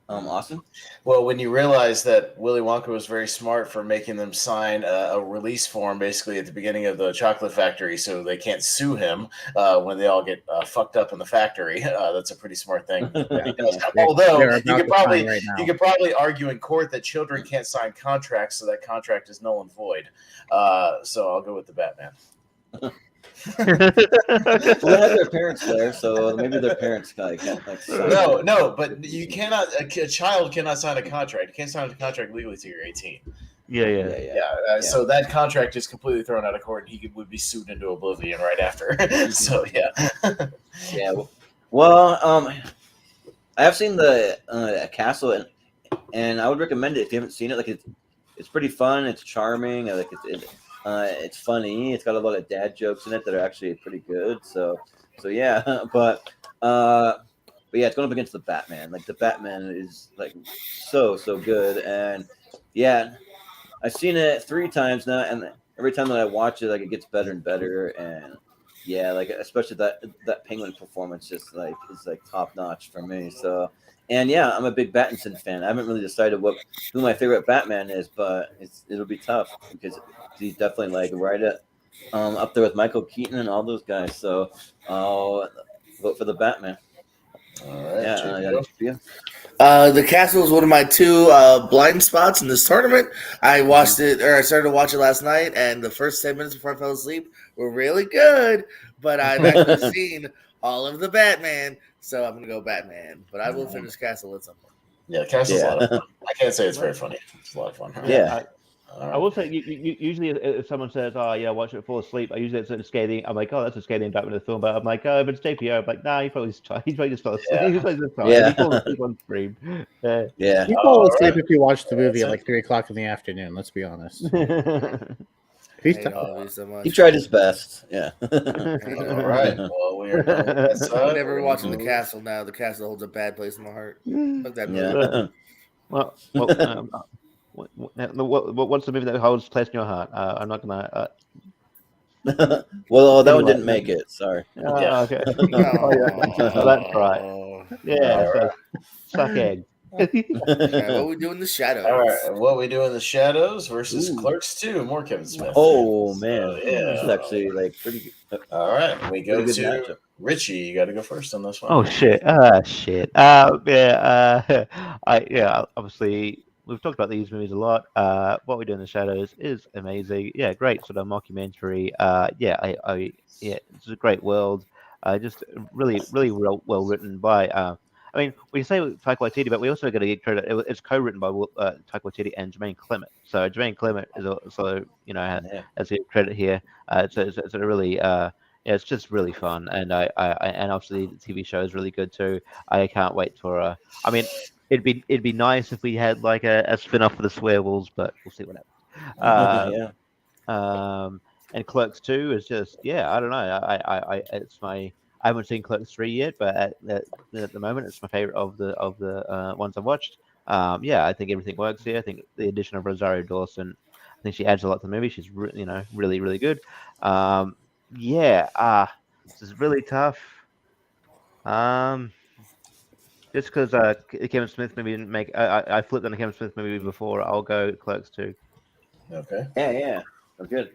Austin? Well, when you realize that Willy Wonka was very smart for making them sign a release form basically at the beginning of the chocolate factory so they can't sue him when they all get fucked up in the factory. That's a pretty smart thing. That he does. Although you could probably argue in court that children can't sign contracts, so that contract is null and void. So I'll go with the Batman. Well, they have their parents there, so maybe their parents can't No, but you cannot. A child cannot sign a contract. You can't sign a contract legally till you're 18. Yeah. So that contract is completely thrown out of court, and he would be sued into oblivion right after. So yeah. Well, I have seen the Castle, and I would recommend it if you haven't seen it. Like it's pretty fun. It's charming. Like it's funny. It's got a lot of dad jokes in it that are actually pretty good. So yeah. But yeah, it's going up against the Batman. Like the Batman is like so good, and yeah, I've seen it 3 times now, and every time that I watch it, like it gets better and better. And yeah, like especially that Penguin performance just like is like top notch for me. So. And yeah, I'm a big Pattinson fan. I haven't really decided who my favorite Batman is, but it'll be tough because he's definitely like right up there with Michael Keaton and all those guys. So I'll vote for the Batman. All right. The Castle is one of my 2 blind spots in this tournament. I watched it, or I started to watch it last night, and the first 10 minutes before I fell asleep were really good. But I've actually seen all of the Batman, so I'm going to go Batman. But I will finish Castle at some point. Yeah, Castle's a lot of fun. I can't say it's very funny. It's a lot of fun. Yeah. I will say, usually if someone says, "Oh yeah, watch it, fall asleep," I usually it's a scathing. I'm like, "Oh, that's a scathing indictment of the film," but I'm like, "Oh, if it's JPO," I'm like, "Nah, he probably just fell asleep. He probably just fell asleep on stream." Yeah. You fall asleep if you watch the movie at like 3:00 in the afternoon. Let's be honest. He tried his best. Yeah. All right. Well, we are I'm never watching The Castle now. The Castle holds a bad place in my heart. Fuck that movie. What's the movie that holds a place in your heart? I'm not gonna. Well, that one didn't make it. Sorry. Okay. That's right. Yeah. So, suck egg. What we do in the shadows? All right, what we do in the shadows versus Clerks 2. More Kevin Smith. Oh man, this is actually like pretty good. All right, we go to matchup. Richie. You got to go first on this one. Oh shit! Obviously, we've talked about these movies a lot. What we do in the shadows is amazing. Yeah, great sort of mockumentary. It's a great world. Just really well written by. I mean, we say Taika Waititi, but we also got to give credit. It's co-written by Taika Waititi and Jermaine Clement. So Jermaine Clement is also, has a credit here. It's a really, it's just really fun, and and obviously the TV show is really good too. I can't wait for. I mean, it'd be nice if we had like a spin-off for the Swearwolves, but we'll see what happens. And Clerks 2 is just, I don't know. I haven't seen Clerks 3 yet, but at the moment, it's my favorite of the ones I've watched. I think everything works here. I think the addition of Rosario Dawson, I think she adds a lot to the movie. She's really, really good. This is really tough. Just because Kevin Smith movie didn't make, I flipped on a Kevin Smith movie before. I'll go Clerks 2. Okay. Yeah. Oh, good.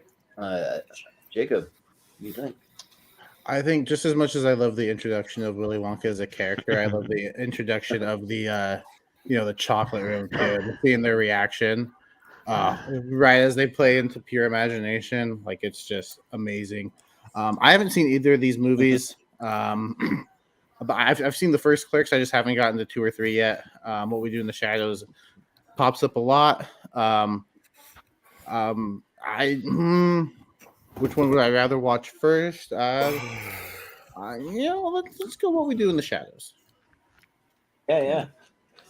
Jacob, what do you think? I think just as much as I love the introduction of Willy Wonka as a character, I love the introduction of the the chocolate room too. Seeing their reaction, right as they play into pure imagination, like it's just amazing. I haven't seen either of these movies, but I've seen the first Clerks. I just haven't gotten to 2 or 3 yet. What We Do in the Shadows pops up a lot. Which one would I rather watch first? Let's go What We Do in the Shadows. Yeah.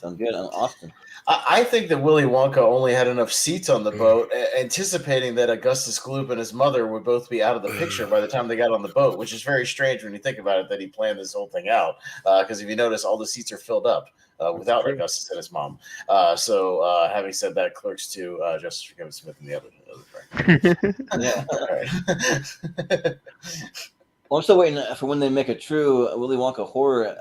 Sounds good. Austin. I think that Willy Wonka only had enough seats on the boat, anticipating that Augustus Gloop and his mother would both be out of the picture by the time they got on the boat, which is very strange when you think about it, that he planned this whole thing out. Because if you notice, all the seats are filled up without Augustus and his mom. Having said that, Clerks 2, Justice for Kevin Smith and the other part. Yeah. All right. I'm still waiting for when they make a true Willy Wonka horror.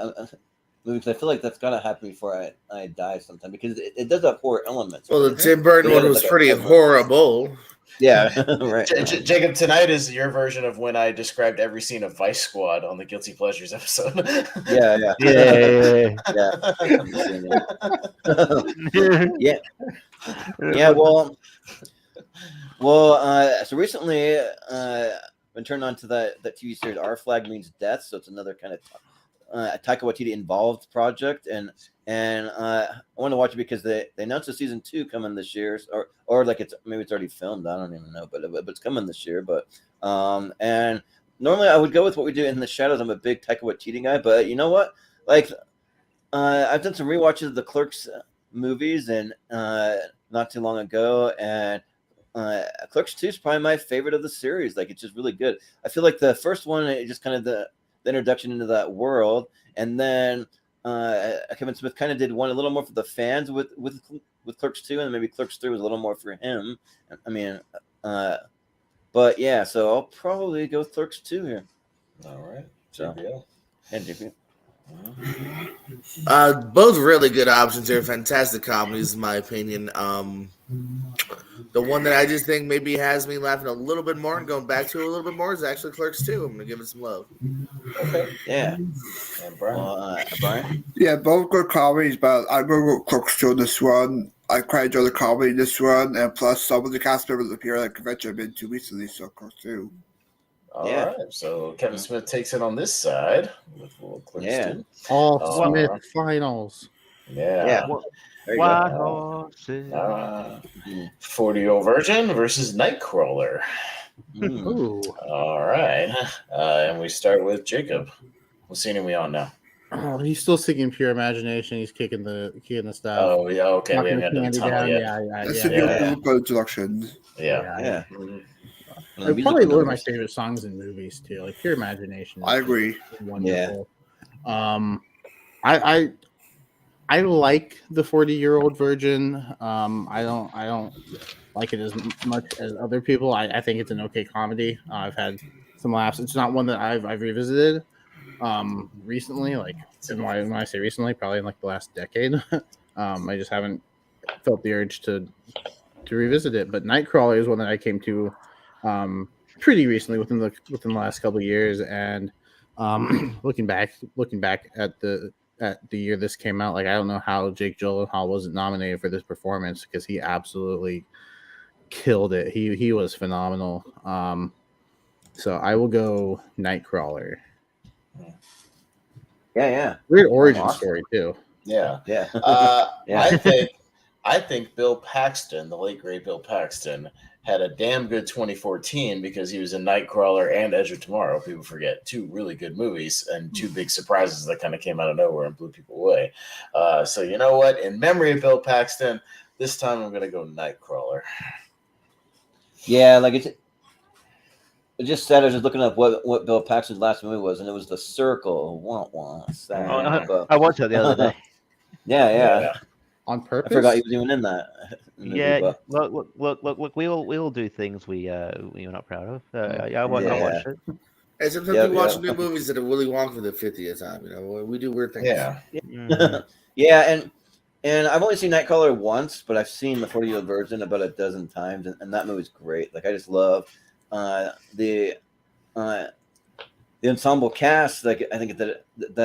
movie because I feel like that's gotta happen before I die sometime because it does have horror elements. Well, the right? Tim Burton Yeah, one was like a pretty cover. horrible. Yeah, right. Jacob, tonight is your version of when I described every scene of Vice Squad on the Guilty Pleasures episode. Yeah. Yeah. Yeah. Well. So recently, been turned on to that TV series. Our Flag Means Death. So it's another kind of Taika Waititi involved project, and I want to watch it because they announced a season 2 coming this year, or like maybe it's already filmed. I don't even know, but it's coming this year. But and normally I would go with what we do in the shadows. I'm a big Taika Waititi guy, but you know what? Like I've done some rewatches of the Clerks movies, and not too long ago, and Clerks 2 is probably my favorite of the series. Like it's just really good. I feel like the first one, it just kind of the introduction into that world, and then Kevin Smith kind of did one a little more for the fans with Clerks 2, and maybe Clerks 3 was a little more for him. I mean, but yeah, so I'll probably go with Clerks 2 here. All right. So, JPL. and JP. Both really good options here. Fantastic comedies, in my opinion. The one that I just think maybe has me laughing a little bit more and going back to it a little bit more is actually Clerks 2. I'm going to give it some love. Okay. Yeah. And Brian. Brian? Yeah, both good comedies, but I'm going to go Clerks 2 this one. I quite enjoy the comedy in this one, and plus some of the cast members appear at a convention I've been to recently, so Clerks 2. All right. So Kevin Smith takes it on this side with Clerks 2. All Smith finals. Yeah. There you White go. horses. 40-year-old virgin versus Nightcrawler. Ooh. All right. And we start with Jacob. What scene are we on now? Oh, he's still singing Pure Imagination. He's kicking the stuff. Oh, yeah. Okay. We Knocking haven't got to the candy tunnel down. yet. That's a new introduction. Yeah. Probably one of my favorite songs in movies too. Like Pure Imagination. I agree. Wonderful. I like the 40-year-old virgin. I don't like it as much as other people. I think it's an okay comedy. I've had some laughs. It's not one that I've revisited recently. Like when I say recently, probably in like the last decade. I just haven't felt the urge to revisit it. But Nightcrawler is one that I came to pretty recently within the last couple of years, and looking back at the year this came out, like I don't know how Jake Gyllenhaal wasn't nominated for this performance because he absolutely killed it. He was phenomenal. So I will go Nightcrawler. Yeah. Weird origin story too. Yeah. I think Bill Paxton, the late great Bill Paxton, had a damn good 2014 because he was in Nightcrawler and Edge of Tomorrow. People forget 2 really good movies and 2 big surprises that kind of came out of nowhere and blew people away. So you know what? In memory of Bill Paxton, this time I'm going to go Nightcrawler. Yeah, like it just said, I was just looking up what Bill Paxton's last movie was, and it was The Circle. I watched it the other day. Yeah. On purpose? I forgot he was even in that. Look, we all do things we're not proud of. I watched it. And sometimes we watch new movies that are Willy Wonka for the 50th time. You know, we do weird things. Yeah. Yeah, and I've only seen Nightcrawler once, but I've seen the 40-year-old version about a dozen times, and that movie's great. Like I just love the ensemble cast. Like I think that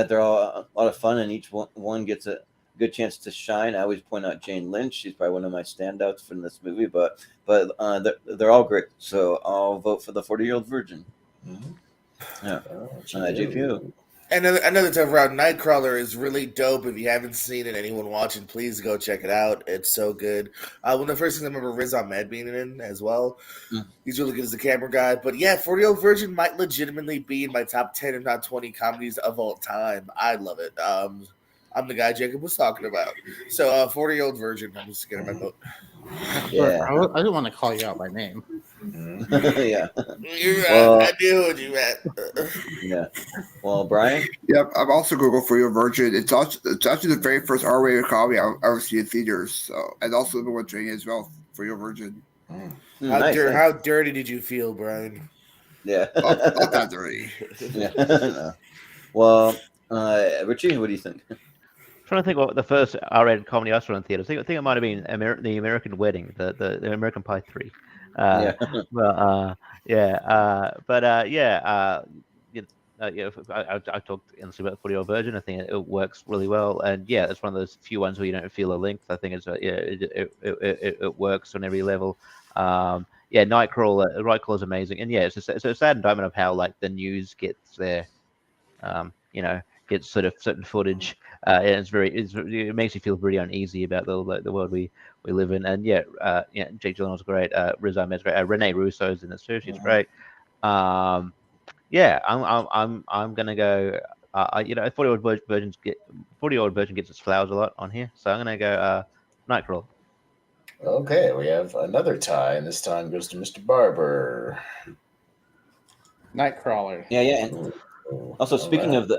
they're all a lot of fun, and each one gets a good chance to shine. I always point out Jane Lynch. She's probably one of my standouts from this movie, but they're all great. So I'll vote for the 40-year-old virgin. Yeah. JPO. And another tough round, Nightcrawler is really dope. If you haven't seen it, anyone watching, please go check it out. It's so good. One of the first things I remember Riz Ahmed being in as well. He's really good as a camera guy. But yeah, 40-year-old virgin might legitimately be in my top 10 if not 20 comedies of all time. I love it. I'm the guy Jacob was talking about. So 40-year-old virgin, I'm just getting my vote. Yeah. I didn't want to call you out by name. Yeah. You're right. I knew what you meant. Yeah. Well, Brian? Yep, I'm also going to go for your virgin. It's actually the very first R-rated comedy I've ever seen in theaters. So, and also the one training as well for your virgin. How dirty did you feel, Brian? Yeah. Not that dirty. Yeah. No. Well, Richie, what do you think? trying to think what the first R-rated comedy I saw in theaters. I think it might have been the American Wedding, the American Pie 3. Yeah. Well, I talked honestly about the 40-year-old virgin. I think it works really well, and yeah, it's one of those few ones where you don't feel a length. I think it works on every level. Nightcrawler is amazing, and yeah, it's a sad indictment of how like the news gets there. Gets sort of certain footage, and it makes you feel pretty uneasy about the world we live in. And Jake Gyllenhaal's great, Riz Ahmed's great, Renee Russo's in it too. She's great. I'm gonna go. 40-year-old virgin gets its flowers a lot on here, so I'm gonna go Nightcrawler. Okay, we have another tie, and this time goes to Mr. Barber. Nightcrawler. Yeah. And also, speaking of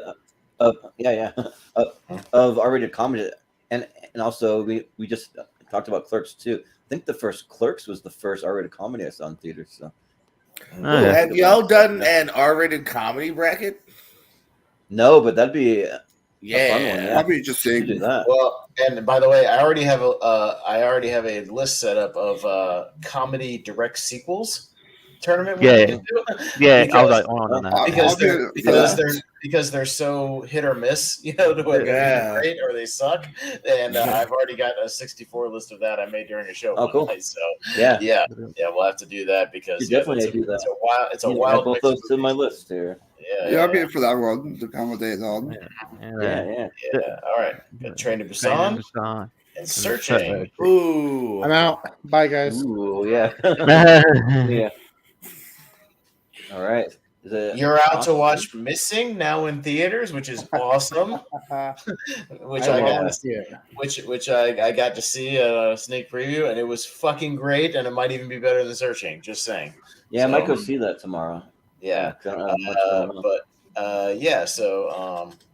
R-rated comedy, and also we just talked about Clerks too. I think the first Clerks was the first R-rated comedy I saw in theaters. So, have y'all done an R-rated comedy bracket? No, but that'd be a fun one. Yeah, that'd be interesting. Do that. Well, and by the way, I already have a list set up of comedy direct sequels tournament. Because they're so hit or miss, to whether they're great or they suck. And I've already got a 64 list of that I made during a show. Oh, cool. Night, so we'll have to do that because it's a wild. Both those to my list here. Yeah, I'll be for that one to accommodate on. Yeah. All right, got Train to Busan and Searching. Ooh, I'm out. Bye, guys. Ooh, yeah. Yeah. All right. You're out to watch Missing now in theaters, which is awesome. which I got to see a sneak preview, and it was fucking great, and it might even be better than Searching. Just saying. Yeah, I might go see that tomorrow. Yeah, so I don't know.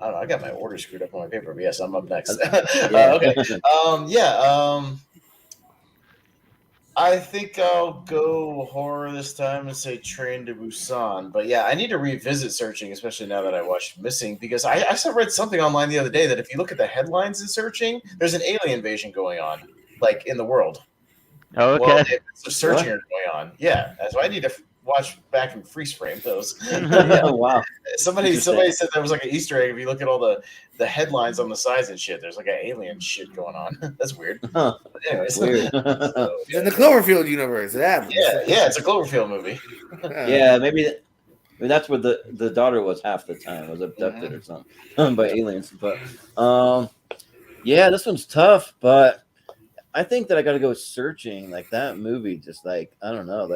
I got my order screwed up on my paper, but yes, I'm up next. Okay. I think I'll go horror this time and say Train to Busan. But yeah, I need to revisit Searching, especially now that I watched Missing, because I read something online the other day that if you look at the headlines in Searching, there's an alien invasion going on, like in the world. Oh, okay. Well, so Searching is going on. Yeah, so I need to watch back and freeze frame those. Wow. Somebody said there was like an Easter egg. If you look at all the headlines on the sides and shit, there's like an alien shit going on. That's weird. Huh. But anyways, weird. In the Cloverfield universe, it happens. Yeah, it's a Cloverfield movie. Yeah, maybe that's where the daughter was half the time, was abducted or something by aliens. But this one's tough. But I think that I got to go Searching. Like that movie, just like I don't know,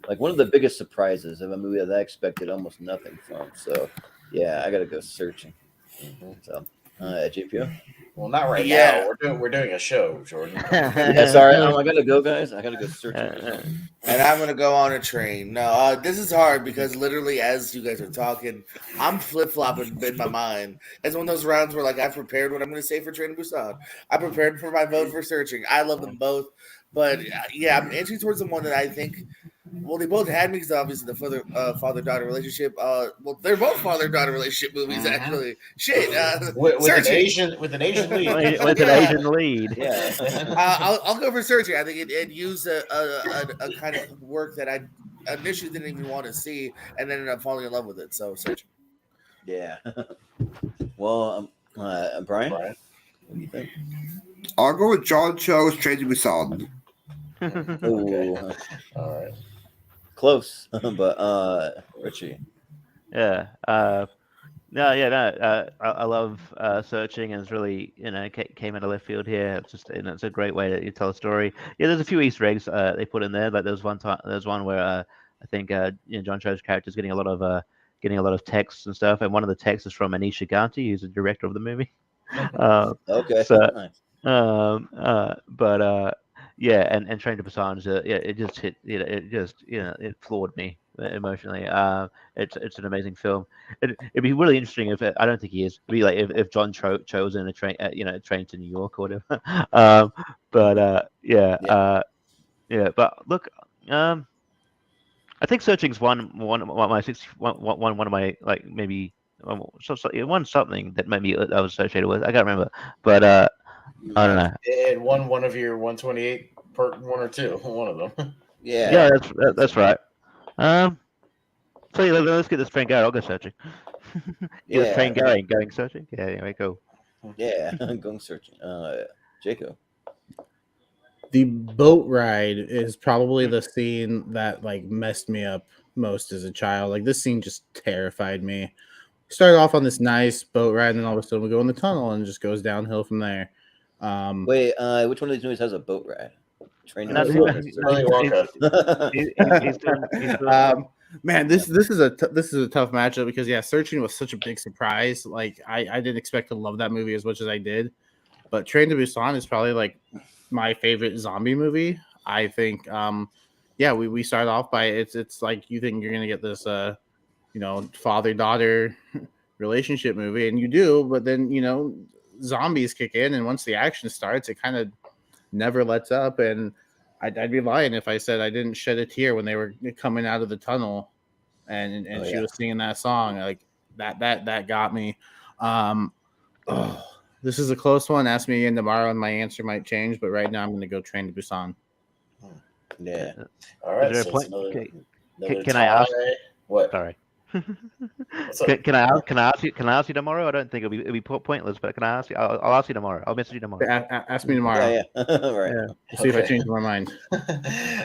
like one of the biggest surprises of a movie that I expected almost nothing from. So, yeah, I got to go Searching. So, GPO? Well, not right now. We're doing a show, Jordan. Sorry. I got to go, guys. I got to go Searching. And I'm going to go on a train. No, this is hard because literally as you guys are talking, I'm flip-flopping in my mind. It's one of those rounds where, like, I prepared what I'm going to say for Train to Busan. I prepared for my vote for Searching. I love them both. But, yeah, I'm inching towards the one that I think... Well, they both had me because obviously the father-daughter relationship. They're both father-daughter relationship movies, actually. Shit. With an Asian lead. With an Asian lead. Yeah. I'll go for Searching. I think it used a kind of work that I initially didn't even want to see, and then ended up falling in love with it. So Searching. Yeah. Well, Brian, what do you think? I'll go with John Cho's Train to Busan. Okay. All right. Close, but Richie. Yeah. I love Searching, and it's really came out of left field here. It's just it's a great way to tell a story. Yeah, there's a few Easter eggs they put in there. Like there's one where I think John Cho's character is getting a lot of texts and stuff, and one of the texts is from Anish Gandhi, who's the director of the movie. Okay. So, nice. Yeah, and Train to Busan, it just hit, it floored me emotionally. It's an amazing film. It'd be really interesting if I don't think he is. It'd be like if John Cho's in a train, train to New York or whatever. But look, I think Searching's one of my like maybe It won something that maybe I was associated with. I can't remember, but I don't know. It won one of your 128 part 1 or 2, one of them. Yeah. That's right. So let's get this train going. I'll go searching. Get this train going searching. Yeah, anyway, cool. Yeah, going searching. Jacob. The boat ride is probably the scene that like messed me up most as a child. Like this scene just terrified me. We started off on this nice boat ride, and then all of a sudden we go in the tunnel and it just goes downhill from there. Wait, which one of these movies has a boat ride? Train No, to Man, this is a tough matchup because Searching was such a big surprise. Like I didn't expect to love that movie as much as I did, but Train to Busan is probably like my favorite zombie movie. I think we start off by it's like you think you're gonna get this father-daughter relationship movie, and you do, but then zombies kick in, and once the action starts, it kind of never lets up. And I'd be lying if I said I didn't shed a tear when they were coming out of the tunnel and she was singing that song. Like that got me. This is a close one. Ask me again tomorrow and my answer might change, but right now I'm going to go Train to Busan. Yeah. All right. Is there a point? Can I ask? What? Sorry. Can I ask you tomorrow? I don't think it'll be pointless, but can I ask you? I'll ask you tomorrow. I'll message you tomorrow. Ask me tomorrow. Yeah. Right. We'll see if I change my mind.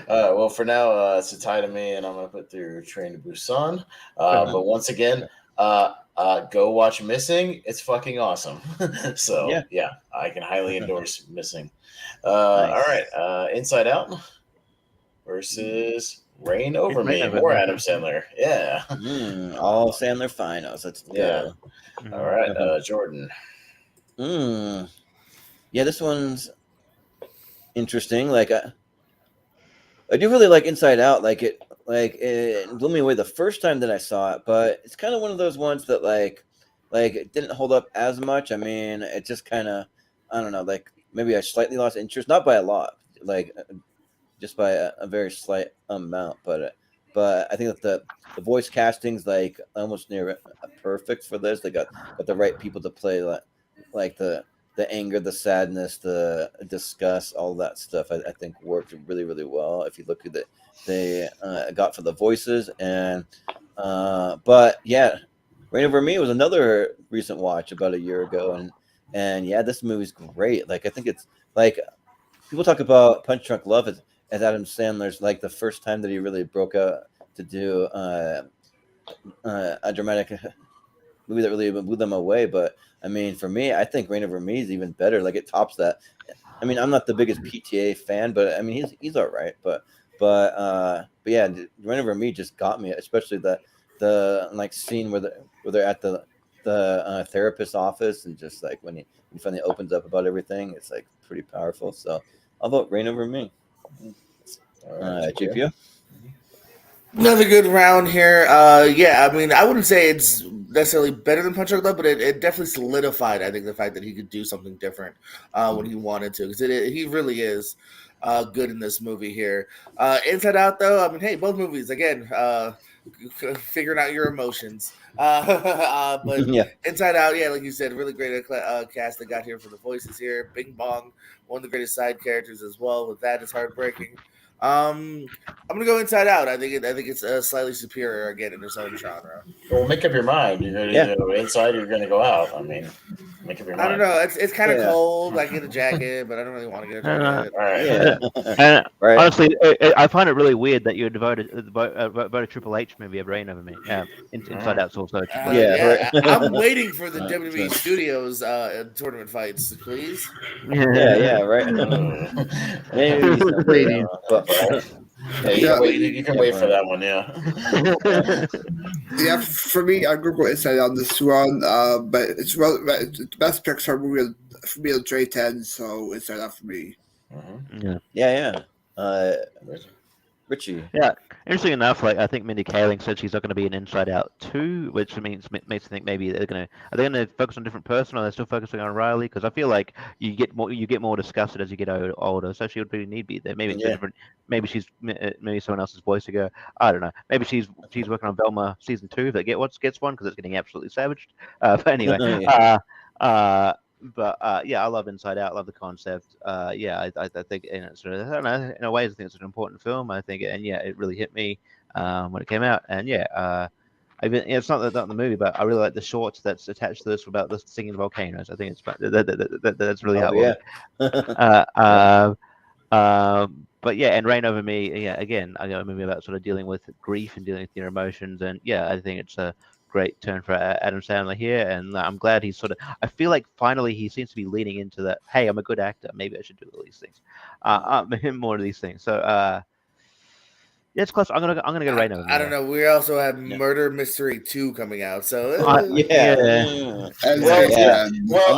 Well, for now, it's a tie to me, and I'm going to put through Train to Busan. But once again, go watch Missing. It's fucking awesome. So yeah, I can highly endorse Missing. Nice. All right, Inside Out versus Reign Over Me. More Adam Sandler. Yeah. All Sandler finals. Let's go. All right, Jordan. Yeah, this one's interesting. Like I do really like Inside Out. Like it blew me away the first time that I saw it, but it's kind of one of those ones that like it didn't hold up as much. I mean, it just kind of, I don't know, like maybe I slightly lost interest, not by a lot, like just by a very slight amount, but I think that the voice casting's like almost near perfect for this. They got the right people to play like the anger, the sadness, the disgust, all that stuff. I think worked really, really well. If you look at it, they got for the voices, and but yeah, Reign Over Me was another recent watch about a year ago, and yeah, this movie's great. Like I think it's like people talk about Punch Drunk Love as Adam Sandler's like the first time that he really broke out to do a dramatic movie that really blew them away. But I mean, for me, I think Reign Over Me is even better. Like it tops that. I mean, I'm not the biggest PTA fan, but I mean, he's all right. But yeah, Reign Over Me just got me, especially the like scene where they're at the therapist's office, and just like when he finally opens up about everything, it's like pretty powerful. So I'll vote Reign Over Me. GPO. Another good round here. Yeah, I mean, I wouldn't say it's necessarily better than Punch Drunk Love, but it definitely solidified, I think, the fact that he could do something different when he wanted to, because he really is good in this movie here. Inside Out, though, I mean, hey, both movies, again, figuring out your emotions. But Yeah. Inside Out, yeah, like you said, really great cast that got here for the voices here. Bing Bong, one of the greatest side characters as well. With that, it's heartbreaking. I'm gonna go Inside Out. I think it's slightly superior again in its own genre. Well, make up your mind. You're gonna go inside. Or you're gonna go out. I mean, make up your mind. I don't know. It's kind of cold. I get a jacket, but I don't really want to get a jacket. All right. Right. Honestly, I find it really weird that you would vote a Triple H movie of Reign Over Me. Inside Out's also a Triple H. I'm waiting for the WWE Studios tournament fights, please. Yeah, right. Maybe Waiting. You can wait for that one, Yeah, for me, I'm gonna go Inside Out on this one. But it's the best Pixar movie for me on Trade 10, so Inside Out for me. Yeah. Richie. Yeah, interesting enough, like I think Mindy Kaling said she's not going to be an Inside Out 2, which makes me think maybe are they going to focus on a different person, or they're still focusing on Riley? Because I feel like you get more disgusted as you get older, so she would really need to be there. Maybe it's a different. Maybe she's maybe someone else's voice to go. I don't know. Maybe she's working on Velma season 2 if it gets one, because it's getting absolutely savaged. But anyway, yeah, I love Inside Out. I love the concept. Yeah, I think, and it's sort of, I don't know, in a way, I think it's an important film. I think, and yeah, it really hit me when it came out. And yeah, it's not the movie, but I really like the shorts that's attached to this about the singing volcanoes. I think it's that's really heartwarming. But yeah, and Rain Over Me, yeah, again, I got a movie about sort of dealing with grief and dealing with your emotions, and yeah, I think it's a great turn for Adam Sandler here, and I'm glad he's sort of. I feel like finally he seems to be leaning into that. Hey, I'm a good actor. Maybe I should do all these things. More of these things. So yeah, it's close. I'm gonna get Rain Over Me. I don't know. We also have Murder Mystery 2 coming out, so Well, I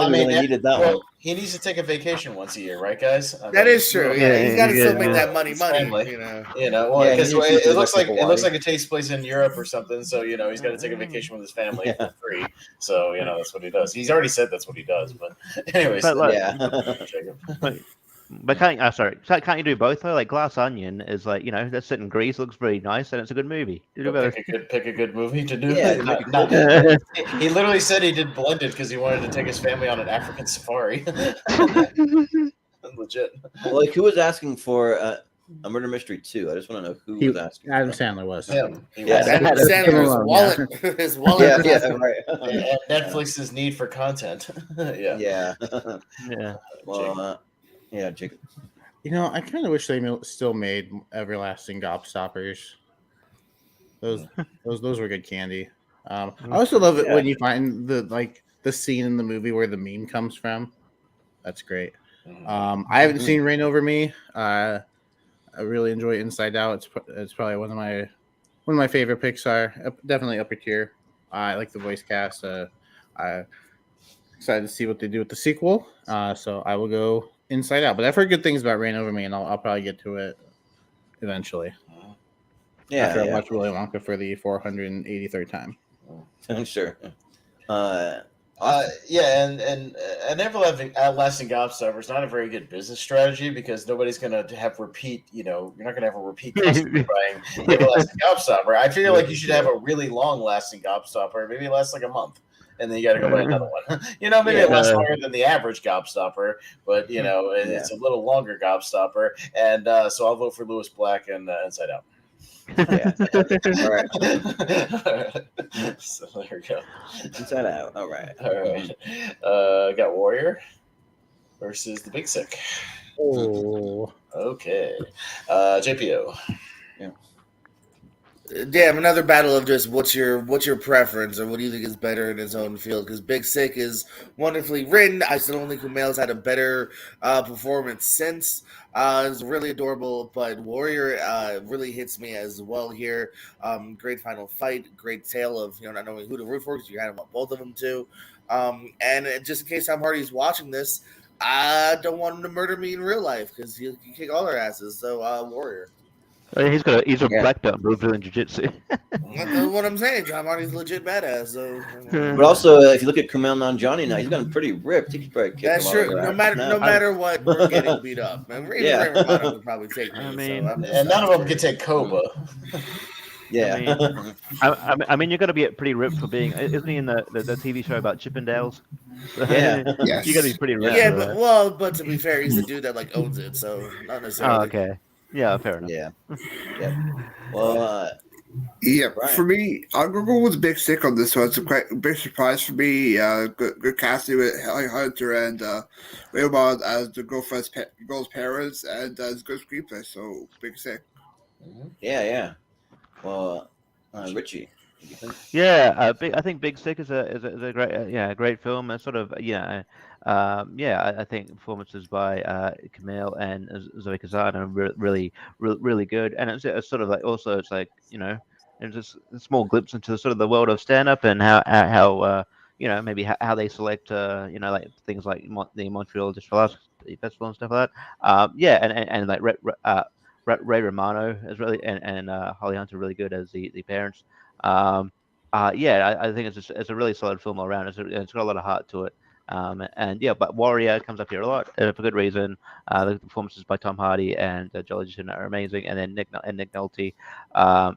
mean, really needed that one. he needs to take a vacation once a year, right, guys? That is true. Yeah, he's got to still make that money. Well, because it looks like it takes place in Europe or something. So he's got to take a vacation with his family for free. So that's what he does. He's already said that's what he does. But anyways, But can't you do both though? Like Glass Onion is like, that's set in Greece, looks very nice, and it's a good movie. Pick a good movie to do. Yeah, he literally said he did Blended because he wanted to take his family on an African safari. Legit. Well, like, who was asking for a Murder Mystery 2? I just want to know who was asking. Adam Sandler was. Him. Adam Sandler's wallet. His wallet. Yeah, right. And Netflix's need for content. Yeah. Well, yeah, Jacob. I kind of wish they still made Everlasting Gobstoppers. Those were good candy. I also love it when you find the scene in the movie where the meme comes from. That's great. I haven't seen Reign Over Me. I really enjoy Inside Out. It's probably one of my favorite Pixar. Definitely upper tier. I like the voice cast. I excited to see what they do with the sequel. So I will go Inside Out. But I've heard good things about Reign Over Me, and I'll probably get to it eventually. After I watch Willy Wonka for the 483rd time. Sure. And Everlasting Gobstopper is not a very good business strategy because nobody's going to have repeat. You're not going to have a repeat customer buying Everlasting Gobstopper. I feel like you should have a really long lasting Gobstopper. Maybe it lasts like a month. And then you got to go buy another one. Maybe it lasts longer than the average Gobstopper, but it's a little longer Gobstopper. And so I'll vote for Lewis Black and Inside Out. Yeah. All right. So there we go. Inside Out. All right. Got Warrior versus the Big Sick. Oh. Okay. JPO. Damn, another battle of just what's your preference, or what do you think is better in his own field? Because Big Sick is wonderfully written. I still don't think Kumail's had a better performance since. It's really adorable, but Warrior really hits me as well here. Great final fight, great tale of not knowing who to root for because you kind of want both of them to. And just in case Tom Hardy's watching this, I don't want him to murder me in real life because he'll kick all our asses. So Warrior. He's a black belt in Brazilian Jiu-Jitsu. That's what I'm saying. Tom Hardy's a legit badass. So. But also, if you look at Kumail Nanjiani now, he's gotten pretty ripped. He could probably kick That's true. No matter what, we're getting beat up. And Ray Romano would probably take me. And none of them can take Koba. Yeah. I mean, you're going to be pretty ripped for being. Isn't he in the TV show about Chippendales? Yeah. Yes. You got to be pretty ripped. Yeah, but to be fair, he's the dude that owns it, so not necessarily. Oh, okay. Yeah, fair enough. Yeah. Well, right. For me, I'm gonna go with Big Sick on this one. It's a quite big surprise for me. Good casting with Hunter and Raymond as the girl's parents, and it's good screenplay. So Big Sick. Yeah. Well, Richie. Yeah, I think Big Sick is a great film. It's sort of I think performances by Kumail and Zoe Kazan are really good, and it's sort of like also it's like it's just a small glimpse into the sort of the world of stand up and how maybe how they select like things like the Montreal Digital Arts Festival and stuff like that. And like Ray Romano is really and Holly Hunter really good as the parents. I think it's a really solid film all around. It's got a lot of heart to it. And yeah, but Warrior comes up here a lot for good reason. The performances by Tom Hardy and Joel Edgerton are amazing, and then Nick Nolte. I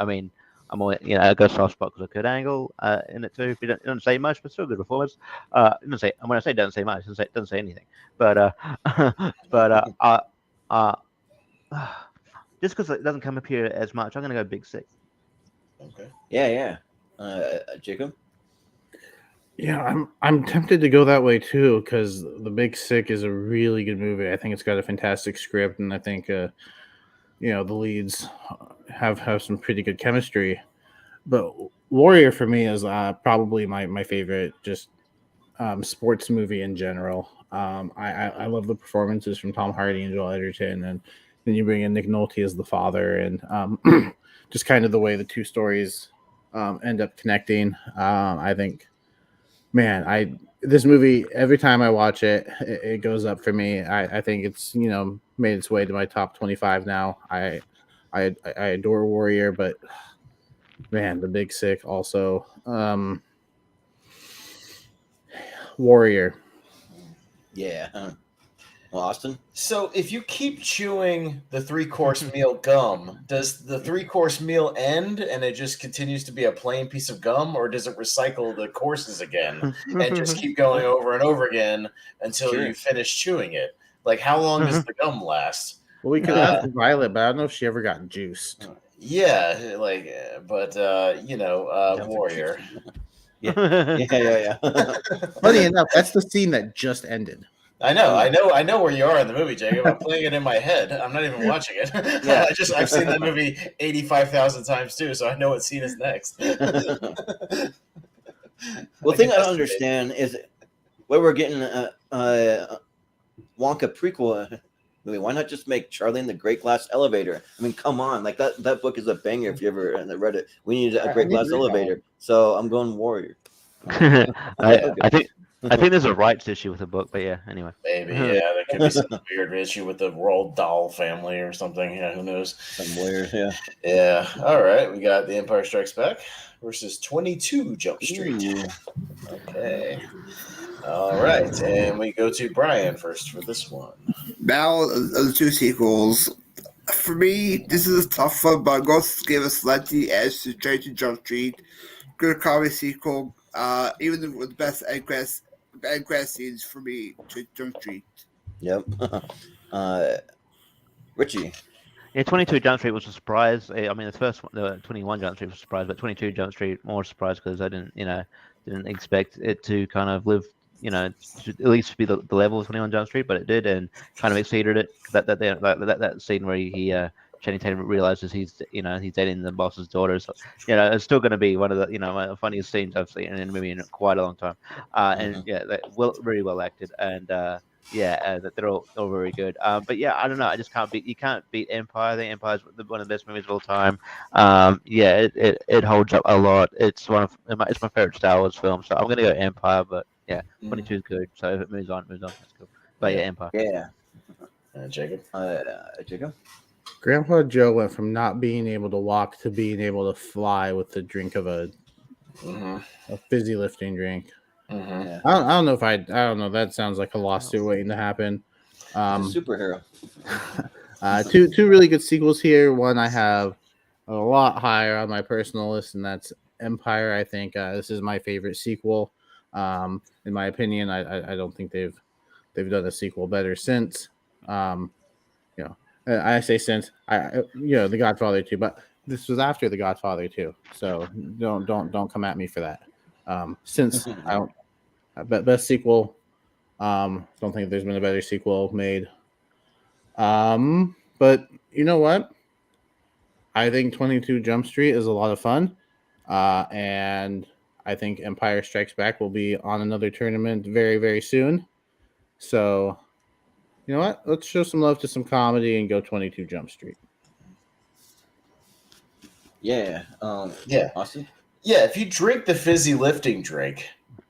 mean, I'm always, I got a soft spot because of Kurt Angle in it too. He doesn't say much, but still good performance. Doesn't say when I say doesn't say much, doesn't say anything. But just because it doesn't come up here as much, I'm gonna go Big Sick. Okay. Yeah. Jacob. Yeah, I'm tempted to go that way too because The Big Sick is a really good movie. I think it's got a fantastic script, and I think the leads have some pretty good chemistry. But Warrior for me is probably my favorite just sports movie in general. I love the performances from Tom Hardy and Joel Edgerton, and then you bring in Nick Nolte as the father, and just kind of the way the two stories end up connecting. I think, man, this movie, every time I watch it, it goes up for me. I think it's made its way to my top 25 now. I adore Warrior, but man, The Big Sick also. Warrior. Yeah. Well, Austin? So if you keep chewing the 3-course meal gum, does the 3-course meal end and it just continues to be a plain piece of gum, or does it recycle the courses again and just keep going over and over again until you finish chewing it? Like, how long does the gum last? Well, we could ask Violet, but I don't know if she ever got juiced. Yeah, Warrior. Yeah. Funny enough, that's the scene that just ended. I know where you are in the movie, Jacob. I'm playing it in my head. I'm not even watching it. Yeah. I've seen that movie 85,000 times too, so I know what scene is next. Well, the thing I don't understand is why we're getting a Wonka prequel movie. Why not just make Charlie and the Great Glass Elevator? I mean, come on, like that book is a banger. If you ever read it, we need a Great Glass Elevator. So I'm going Warrior. I think there's a rights issue with the book, but yeah. Anyway, maybe there could be some weird issue with the Roald Dahl family or something. Yeah, who knows? Some weird, yeah. Yeah. All right, we got The Empire Strikes Back versus 22 Jump Street. Ooh. Okay. All right, and we go to Brian first for this one. Now, the two sequels. For me, this is a tough one, but I'm going to give a slightly edge to 22 Jump Street. Good comedy sequel, even with the best end credit scenes for me, 22 Jump Street. Yep. Richie. Yeah, 22 Jump Street was a surprise. I mean, the first one, the 21 Jump Street was a surprise, but 22 Jump Street more surprise because I didn't expect it to kind of live, to at least be the level of 21 Jump Street, but it did and kind of exceeded it. That scene where he Channing Tatum realizes he's dating the boss's daughter. So, it's still going to be one of the one of the funniest scenes I've seen in a movie in quite a long time. And very well acted, and they're all very good. But yeah, I don't know. I just can't beat Empire. I think Empire is one of the best movies of all time. It holds up a lot. It's my favorite Star Wars film. So I'm going to go Empire. But yeah, 22 is good. So if it moves on, that's cool. But yeah, Empire. Yeah. Jacob. Jacob. Grandpa Joe went from not being able to walk to being able to fly with the drink of a fizzy lifting drink. Mm-hmm. Yeah. I don't know if I don't know. That sounds like a lawsuit waiting to happen. Superhero. Two really good sequels here. One I have a lot higher on my personal list, and that's Empire. I think this is my favorite sequel. In my opinion, I don't think they've done a sequel better since. I say since The Godfather 2, but this was after The Godfather 2, so don't come at me for that. Since I don't, best sequel. Don't think there's been a better sequel made. But you know what? I think 22 Jump Street is a lot of fun, and I think Empire Strikes Back will be on another tournament very, very soon. So. You know what? Let's show some love to some comedy and go 22 Jump Street. Yeah. Yeah. Austin? Yeah, if you drink the fizzy lifting drink,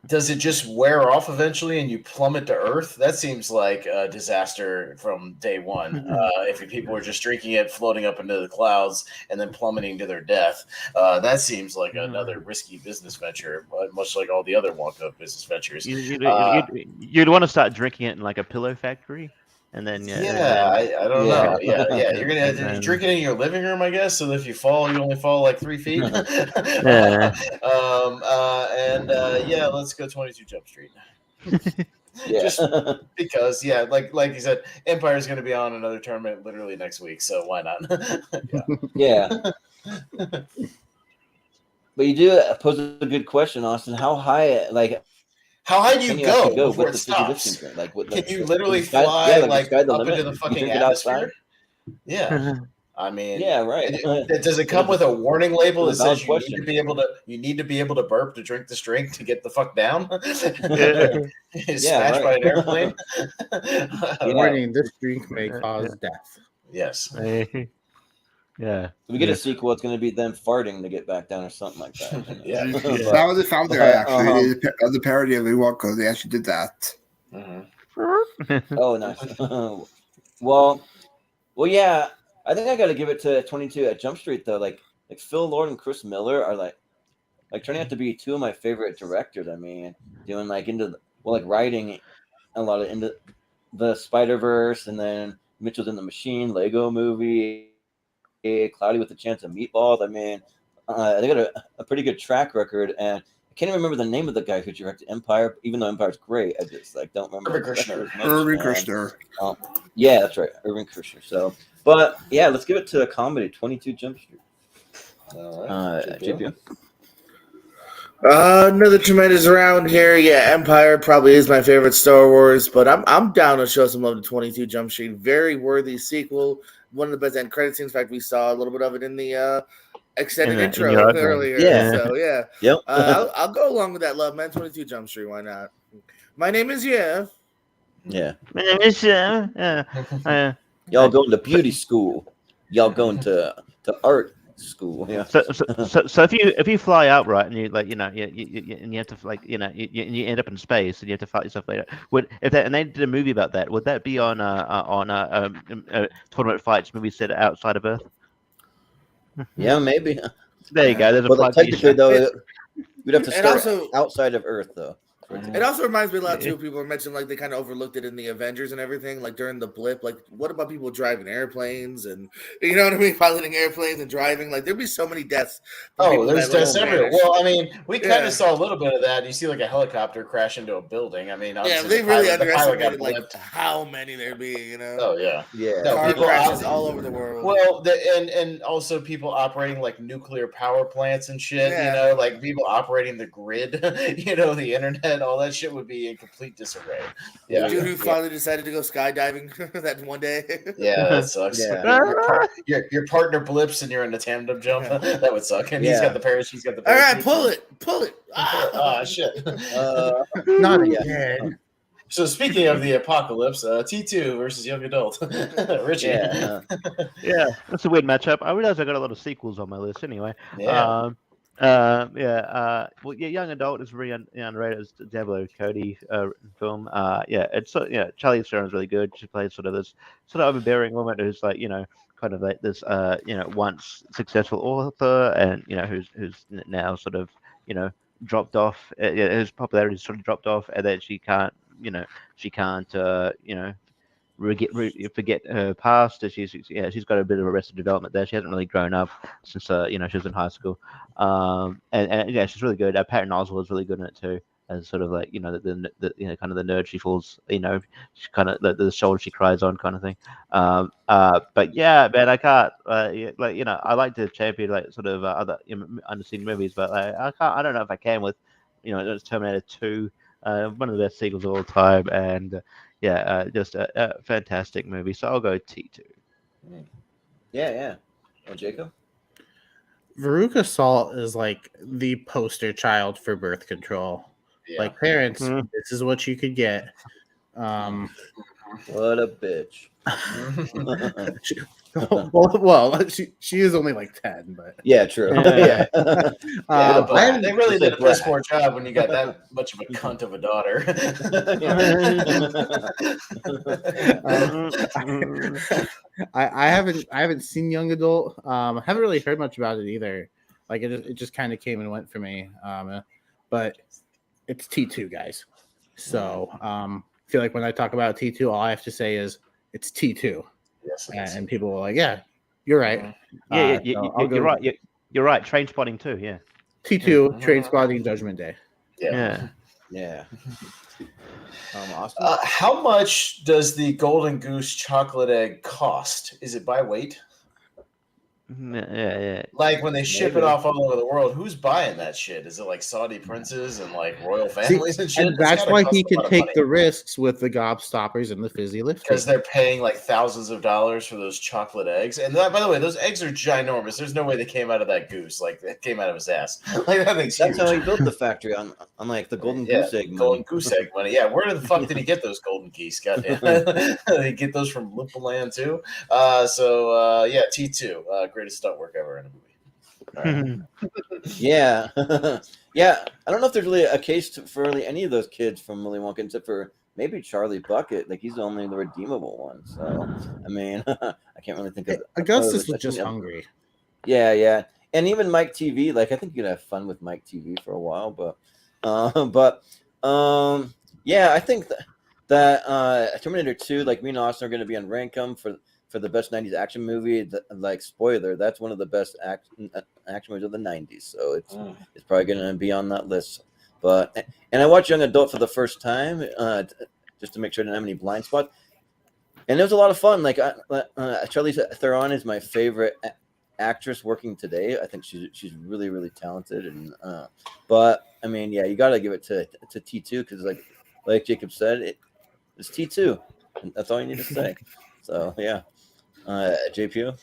does it just wear off eventually and you plummet to Earth? That seems like a disaster from day one. If people are just drinking it, floating up into the clouds, and then plummeting to their death, that seems like another risky business venture, much like all the other Wonka business ventures. You'd want to start drinking it in like a pillow factory, and then I don't know. Yeah. You're gonna then- drink it in your living room, I guess. So that if you fall, you only fall like 3 feet. Yeah. Let's go 22 Jump Street. Yeah. Just because, like you said, Empire is going to be on another tournament literally next week, so why not? Yeah. But you do pose a good question, Austin. How high do you can go go before with it the figure stops? lifting thing? Can you literally is the sky- fly yeah, like, like the sky the up limit? into the You fucking drink it outside? atmosphere? Yeah. I mean, Yeah, right. Does it come with a warning label that It's a valid says question. you need to be able to burp to drink this drink to get the fuck down? Yeah, Smashed by right. an airplane. Warning: this drink may cause death. Yes. Yeah. If we get a sequel, it's going to be them farting to get back down or something like that. Yeah. That was the founder actually. The parody of Wonka, they actually did that. Oh, nice. Well, yeah. I think I got to give it to 22 at Jump Street though. Like Phil Lord and Chris Miller are like turning out to be two of my favorite directors. I mean, doing writing a lot of into the Spider-Verse, and then Mitchell's in the Machine, Lego Movie, Cloudy with a Chance of Meatballs. I mean, they got a pretty good track record, and I can't even remember the name of the guy who directed Empire. Even though Empire's great, I just don't remember. Irving Kershner. Yeah, that's right, Irving Kershner. So, but yeah, let's give it to a comedy, 22 Jump Street. All right, JP. Another tremendous round here. Yeah, Empire probably is my favorite Star Wars, but I'm down to show some love to 22 Jump Street. Very worthy sequel. One of the best end credit scenes. In fact, we saw a little bit of it in the extended intro earlier. Yeah. So yeah. Yep. I'll go along with that love, man. 22 Jump Street. Why not? My name is Yeah. My name is Y'all going to beauty school. Y'all going to art school. Yeah. So if you fly out right and you and you have to you end up in space and you have to fight yourself later. And they did a movie about that? Would that be on tournament fights movie set outside of Earth? Yeah, maybe. There you go. There's a plug. Technically, though, we'd have to start also outside of Earth, though. It also reminds me a lot too. People mentioned they kind of overlooked it in the Avengers and everything. Like during the blip, what about people driving airplanes and you know what I mean, piloting airplanes and driving? There'd be so many deaths. There's deaths everywhere. Well, I mean, we kind of saw a little bit of that. You see a helicopter crash into a building. I mean, they really underestimated how many there'd be. You know? Oh yeah. No, car crashes all over the world. Well, and also people operating nuclear power plants and shit. Yeah. You know, people operating the grid. The internet. All that shit would be in complete disarray. Yeah. Dude who finally decided to go skydiving that one day. Yeah, that sucks. Yeah. Your partner blips and you're in a tandem jump. That would suck. And he's got the parachute. She's got the All parachute. right, pull it. Ah, shit. Not again. So speaking of the apocalypse, T2 versus Young Adult. Richie. Yeah, that's a weird matchup. I realize I got a lot of sequels on my list anyway. Yeah. Young Adult is very underrated as Diablo Cody film. It's Charlize Theron's really good. She plays sort of this overbearing woman who's kind of this once successful author and who's now sort of dropped off. His popularity sort of dropped off, and then she can't forget her past. She's got a bit of Arrested Development there. She hasn't really grown up since she was in high school. And she's really good. Patton Oswalt is really good in it too, as sort of the kind of the nerd she falls. She kind of the shoulder she cries on kind of thing. But yeah, man, I can't. I like to champion sort of other unseen movies, but I can't. I don't know if I can with it's Terminator 2, one of the best sequels of all time, and just a fantastic movie. So I'll go T2. Yeah. And Jacob? Veruca Salt is the poster child for birth control. Yeah. Parents, this is what you could get. What a bitch. She is only like 10, but yeah, true. yeah. But they really It's did like a piss Brad. poor job when you got that much of a cunt of a daughter. I haven't seen Young Adult. I haven't really heard much about it either. Like it just kind of came and went for me. But it's T2, guys. So I feel like when I talk about T2, all I have to say is it's T2. Yes, And people were like, "Yeah, you're right." Yeah, you're right. You're right. Train spotting too. Yeah. T2, Train Spotting, Judgment Day. Yeah. Austin? How much does the Golden Goose chocolate egg cost? Is it by weight? Yeah. Like when they ship it off all over the world, who's buying that shit? Is it like Saudi princes and like royal families and shit? And that's why he can take the risks with the gobstoppers and the fizzy lift. Because they're paying like thousands of dollars for those chocolate eggs. And that, by the way, those eggs are ginormous. There's no way they came out of that goose. Like it came out of his ass. Like that thing's huge. That's how he built the factory on like the golden goose egg money. Golden goose egg money. Yeah, where the fuck did he get those golden geese? Goddamn. Did he get those from Lupaland too? Yeah, T2, greatest stunt work ever in a movie. Yeah. Yeah. I don't know if there's really a case for really any of those kids from Willy Wonka except for maybe Charlie Bucket. Like he's only the redeemable one. So I mean, I can't really think of Augustus was just hungry. Yeah. And even Mike TV, like I think you could have fun with Mike TV for a while, but yeah, I think that Terminator 2, like me and Austin are going to be on Rankum for the best 90s action movie. Like spoiler, that's one of the best action movies of the 90s, so it's probably going to be on that list. But I watched Young Adult for the first time just to make sure I didn't have any blind spots, and it was a lot of fun. Like Charlize Theron is my favorite actress working today. I think she's really, really talented, and but I mean, yeah, you got to give it to T2 because like Jacob said, it's T2. That's all you need to say. So yeah. JPO?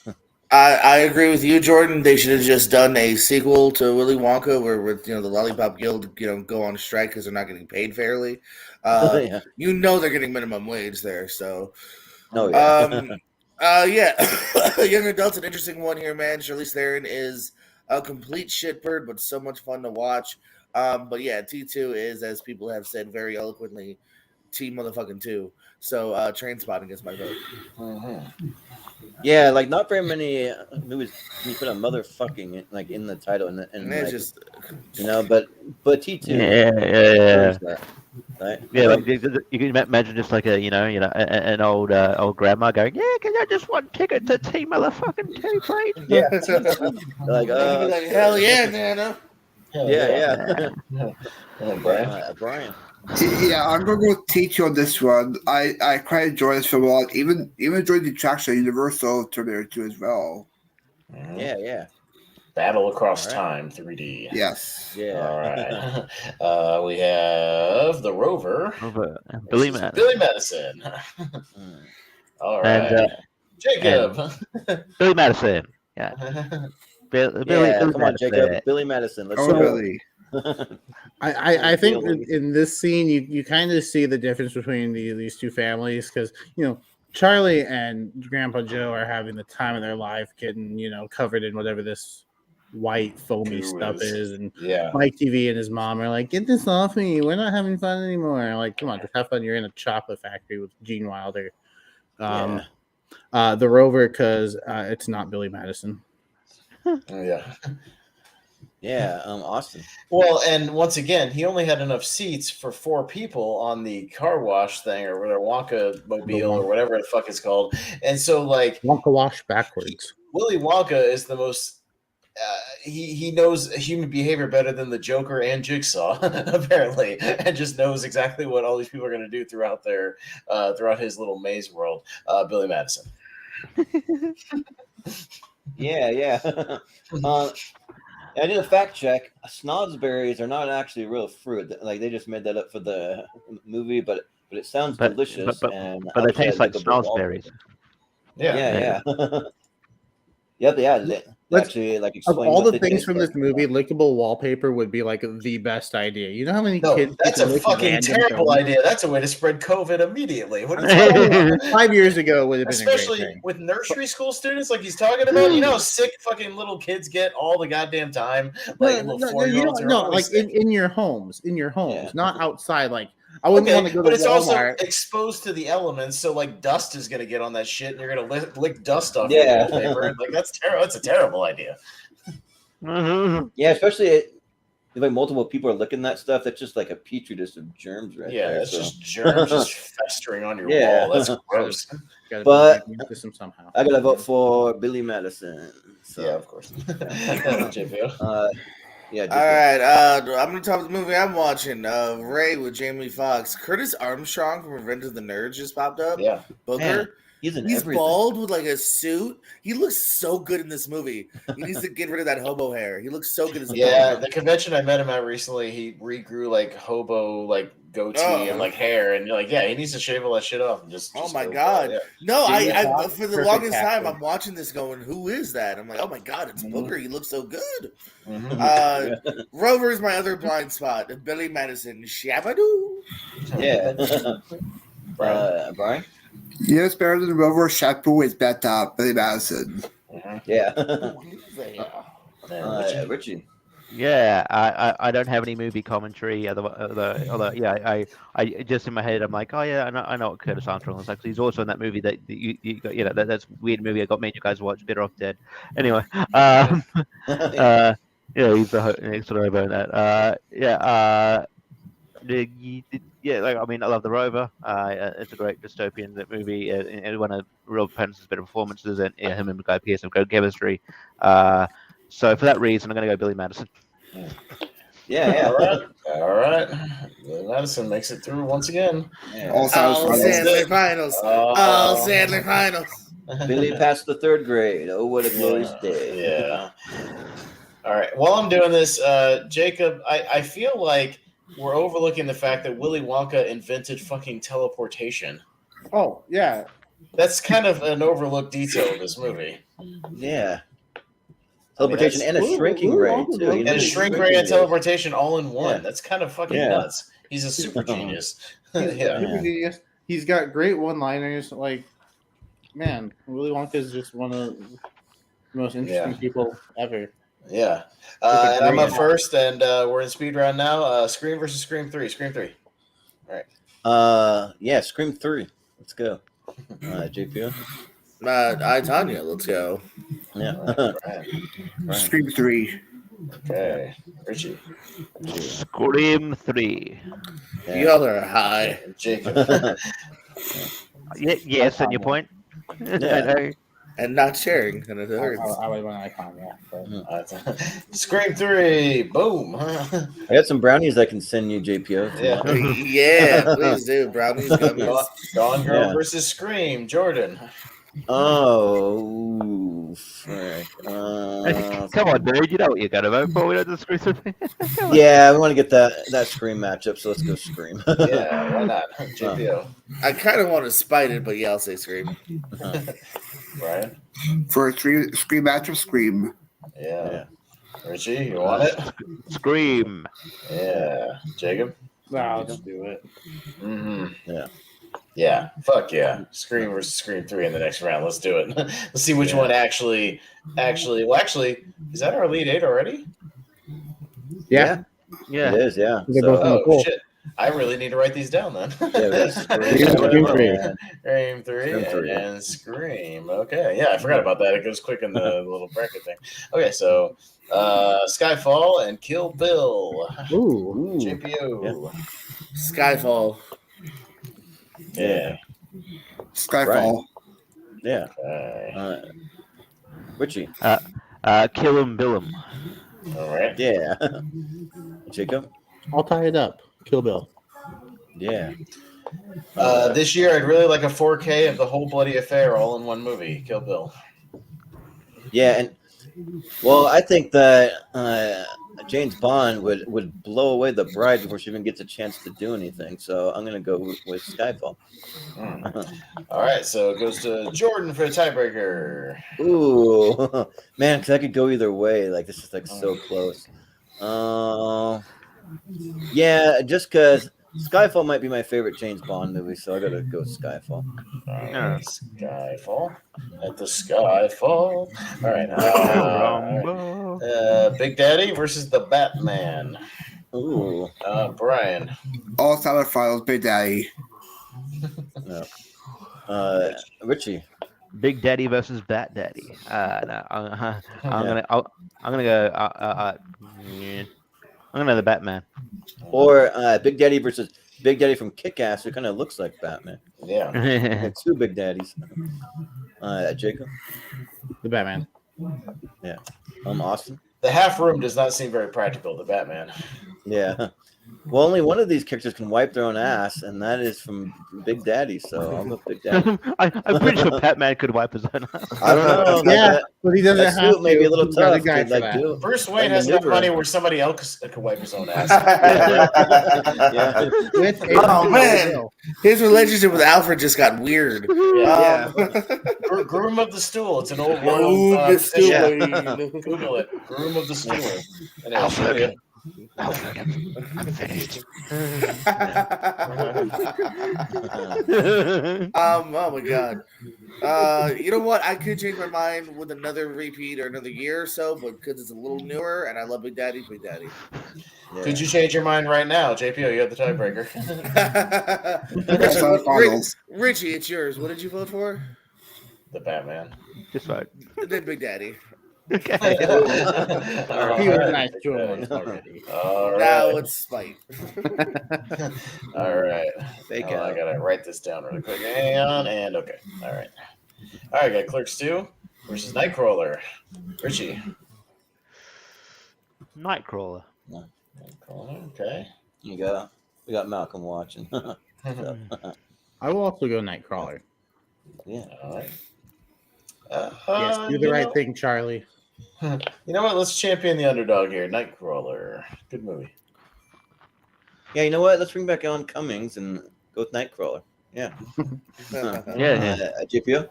I agree with you, Jordan. They should have just done a sequel to Willy Wonka where the Lollipop Guild go on strike because they're not getting paid fairly. Yeah. They're getting minimum wage there. So, yeah. Young Adult's an interesting one here, man. Charlize Theron is a complete shitbird, but so much fun to watch. But yeah, T2 is, as people have said very eloquently, T motherfucking 2. So Train Spotting is my vote. Yeah, like not very many movies can you put a motherfucking like in the title and it's like, just but T2. Yeah. Right? Yeah, like you can imagine just like an old grandma going, "Yeah, can I just want ticket to T motherfucking 2, please?" Yeah. like hell yeah, Nana. Yeah. Brian. Yeah, I'm gonna go T2 on this one. I quite enjoy this film a lot. Even enjoyed the attraction Universal Terminator 2 as well. Yeah. Battle Across Time 3D. Yes. Yeah. All right. We have the Rover. Billy Madison. Billy Madison. All right. And, Jacob. Billy Madison. Yeah. Billy come on, Madison. Jacob. Billy Madison. Let's Oh, go. really? I think in this scene you kind of see the difference between these two families because Charlie and Grandpa Joe are having the time of their life getting covered in whatever this white foamy stuff is, and Mike TV and his mom are like, "Get this off me, we're not having fun anymore." Like, come on, just have fun. You're in a chocolate factory with Gene Wilder. The Rover, because it's not Billy Madison. Yeah, Austin. Well, and once again, he only had enough seats for 4 people on the car wash thing or whatever, Wonka Mobile or whatever the fuck it's called. And so, like, Wonka wash backwards. Willy Wonka is the most. He knows human behavior better than the Joker and Jigsaw, apparently, and just knows exactly what all these people are going to do throughout his little maze world. Billy Madison. Yeah. I did a fact check. Snozzberries are not actually real fruit. Like they just made that up for the movie, but it sounds delicious. But they taste like snozzberries. Yeah. Yep. actually like Of explain all what the things did. from this movie, lickable wallpaper would be like the best idea. You know how many No, kids? that's get to a lick fucking random terrible things? idea. That's a way to spread COVID immediately. What are you talking about? 5 years ago would have been a great Especially thing. with nursery school students, like he's talking about. You know how sick fucking little kids get all the goddamn time. Like little No, 4-year-olds you are don't. No, always like sick. in your homes, Yeah. not outside. Like I wouldn't want to go to but it's also Walmart. exposed to the elements, so like dust is gonna get on that shit, and you're gonna lick dust off Yeah. your wallpaper. Like that's terrible. That's a terrible idea. Yeah, especially if like multiple people are licking that stuff. That's just like a petri dish of germs, right Yeah, there. that's so. just germs just festering on your Yeah. wall. That's gross. Gotta But build the immune system somehow. I gotta vote for Billy Madison. So. Yeah, of course. JPO. Yeah. All right, I'm gonna talk about the movie I'm watching. Ray with Jamie Foxx. Curtis Armstrong from Revenge of the Nerds just popped up. Yeah, Booker. Man, he's everything. bald with like a suit. He looks so good in this movie. He needs to get rid of that hobo hair. He looks so good as a yeah. hobo. The convention I met him at recently, he regrew like hobo like goatee and like hair, and you're like, yeah, he needs to shave all that shit off and just. Oh my go god! yeah. No, Jamie I Foxx, for the perfect longest casting. time I'm watching this going, who is that? I'm like, oh my god, it's Booker. He looks so good. Mhm. Rover is my other blind spot. Billy Madison, Shabadoo. Yeah. Brian. Yes, better than Rover. Shampoo is better. Billy Madison. Yeah. Man, Richie. Yeah, I don't have any movie commentary. Although yeah, I just in my head I'm like, oh yeah, I know what Curtis Armstrong looks like. He's also in that movie that you got, that's weird movie I got made you guys watch, Better Off Dead. Anyway, yeah, he's the next over in that. Yeah, like I mean, I love the Rover. It's a great dystopian movie. And one of Real Pence's better performances, and him and Guy Pearce have good chemistry. So for that reason, I'm going to go Billy Madison. Yeah. All right. Billy Madison makes it through once again. Yeah. All Sandler finals. All Sandler finals. Billy passed the third grade. Oh, what a glorious day. Yeah. All right. While I'm doing this, Jacob, I feel like we're overlooking the fact that Willy Wonka invented fucking teleportation. Oh yeah, That's kind of an overlooked detail in this movie. Yeah. Teleportation and a shrinking ray too. And a shrink ray and teleportation all in one. Yeah. That's kind of fucking Yeah. nuts. He's a super genius. Yeah. Super genius. He's got great one-liners. Like, man, Willy Wonka is just one of the most interesting people ever. Yeah. And I'm up first, and we're in speed round now. Scream versus Scream 3. Scream 3. All right. Yeah, Scream 3. Let's go. JPO. I Tanya, let's go. Yeah. Right. Scream 3. Okay. Richie. Scream 3. Yeah. Y'all are high. Jacob. Yes, and your point. Yeah. And not sharing, and it hurts. I would want Icon, yeah. Scream 3. Boom. I got some brownies I can send you, JPO. Yeah. Yeah, please do. Brownies, gummies. Gone Girl Yeah. versus Scream. Jordan. Oh, frick. Come on, dude. You know what you're going to vote for. We don't just Scream 3. Yeah, we want to get that Scream matchup, so let's go Scream. Yeah, why not? JPO. I kind of want to spite it, but yeah, I'll say Scream. Ryan. For a Scream matchup, Scream. Yeah. Richie, you want it? Scream. Yeah. Jacob. I'll just do it. Mm-hmm. Yeah. Fuck yeah. Scream versus Scream 3 in the next round. Let's do it. Let's see which one actually, is that our Elite 8 already? Yeah. Yeah. It is, yeah. They're both in the pool. Shit. I really need to write these down then. Scream 3. Scream 3 and Scream. Okay. Yeah, I forgot about that. It goes quick in the little bracket thing. Okay, so Skyfall and Kill Bill. Ooh. JPO. Skyfall. Yeah. Skyfall. Yeah. Okay. Richie. Kill 'em, Bill 'em. All right. Yeah. Jacob. I'll tie it up. Kill Bill. Yeah. This year, I'd really like a 4K of the whole bloody affair all in one movie. Kill Bill. Yeah, and well, I think that James Bond would blow away the bride before she even gets a chance to do anything. So I'm gonna go with Skyfall. All right, so it goes to Jordan for the tiebreaker. Ooh, man, because I could go either way. Like, this is like so close. Yeah, just because Skyfall might be my favorite James Bond movie, so I gotta go with Skyfall. All right, Skyfall. Let the Skyfall. All right. Big Daddy versus the Batman. Ooh. Brian. All Silent Files, Big Daddy. No. Richie. Big Daddy versus Bat Daddy. No, I'm gonna go. I'm gonna the Batman. Or Big Daddy versus Big Daddy from Kick-Ass, who kind of looks like Batman. Yeah. Two Big Daddies. Jacob. The Batman. Yeah. Austin. The half room does not seem very practical. The Batman. Yeah. Well, only one of these characters can wipe their own ass, and that is from Big Daddy. So I'll go Big Daddy. I'm pretty sure Batman could wipe his own ass. I don't know. Yeah, but he doesn't have to. Maybe a little He's got a tough. guy To, for like, that. do, Bruce Wayne has enough money where somebody else could wipe his own ass. Yeah. Oh man, his relationship with Alfred just got weird. Yeah. Groom of the Stool. It's an old Groom world. the Stool. Google it. Groom of the Stool. And Alfred. I'm finished. Oh my god. You know what? I could change my mind with another repeat or another year or so, but because it's a little newer and I love Big Daddy, Big Daddy. Yeah. Could you change your mind right now, JPO? You have the tiebreaker. Richie, it's yours. What did you vote for? The Batman. Just right. Then Big Daddy. Okay. He was nice to him once already. All right. Now it's spite. All right. Fake I out. gotta write this down really quick. Hang on, and okay. All right. All right. Got Clerks 2 versus Nightcrawler. Richie. Nightcrawler. Nightcrawler. Okay. We got Malcolm watching. I will also go Nightcrawler. Yeah. All right. Yes, do the right thing, Charlie. You know what? Let's champion the underdog here. Nightcrawler. Good movie. Yeah, you know what? Let's bring back Alan Cummings and go with Nightcrawler. Yeah. JPO?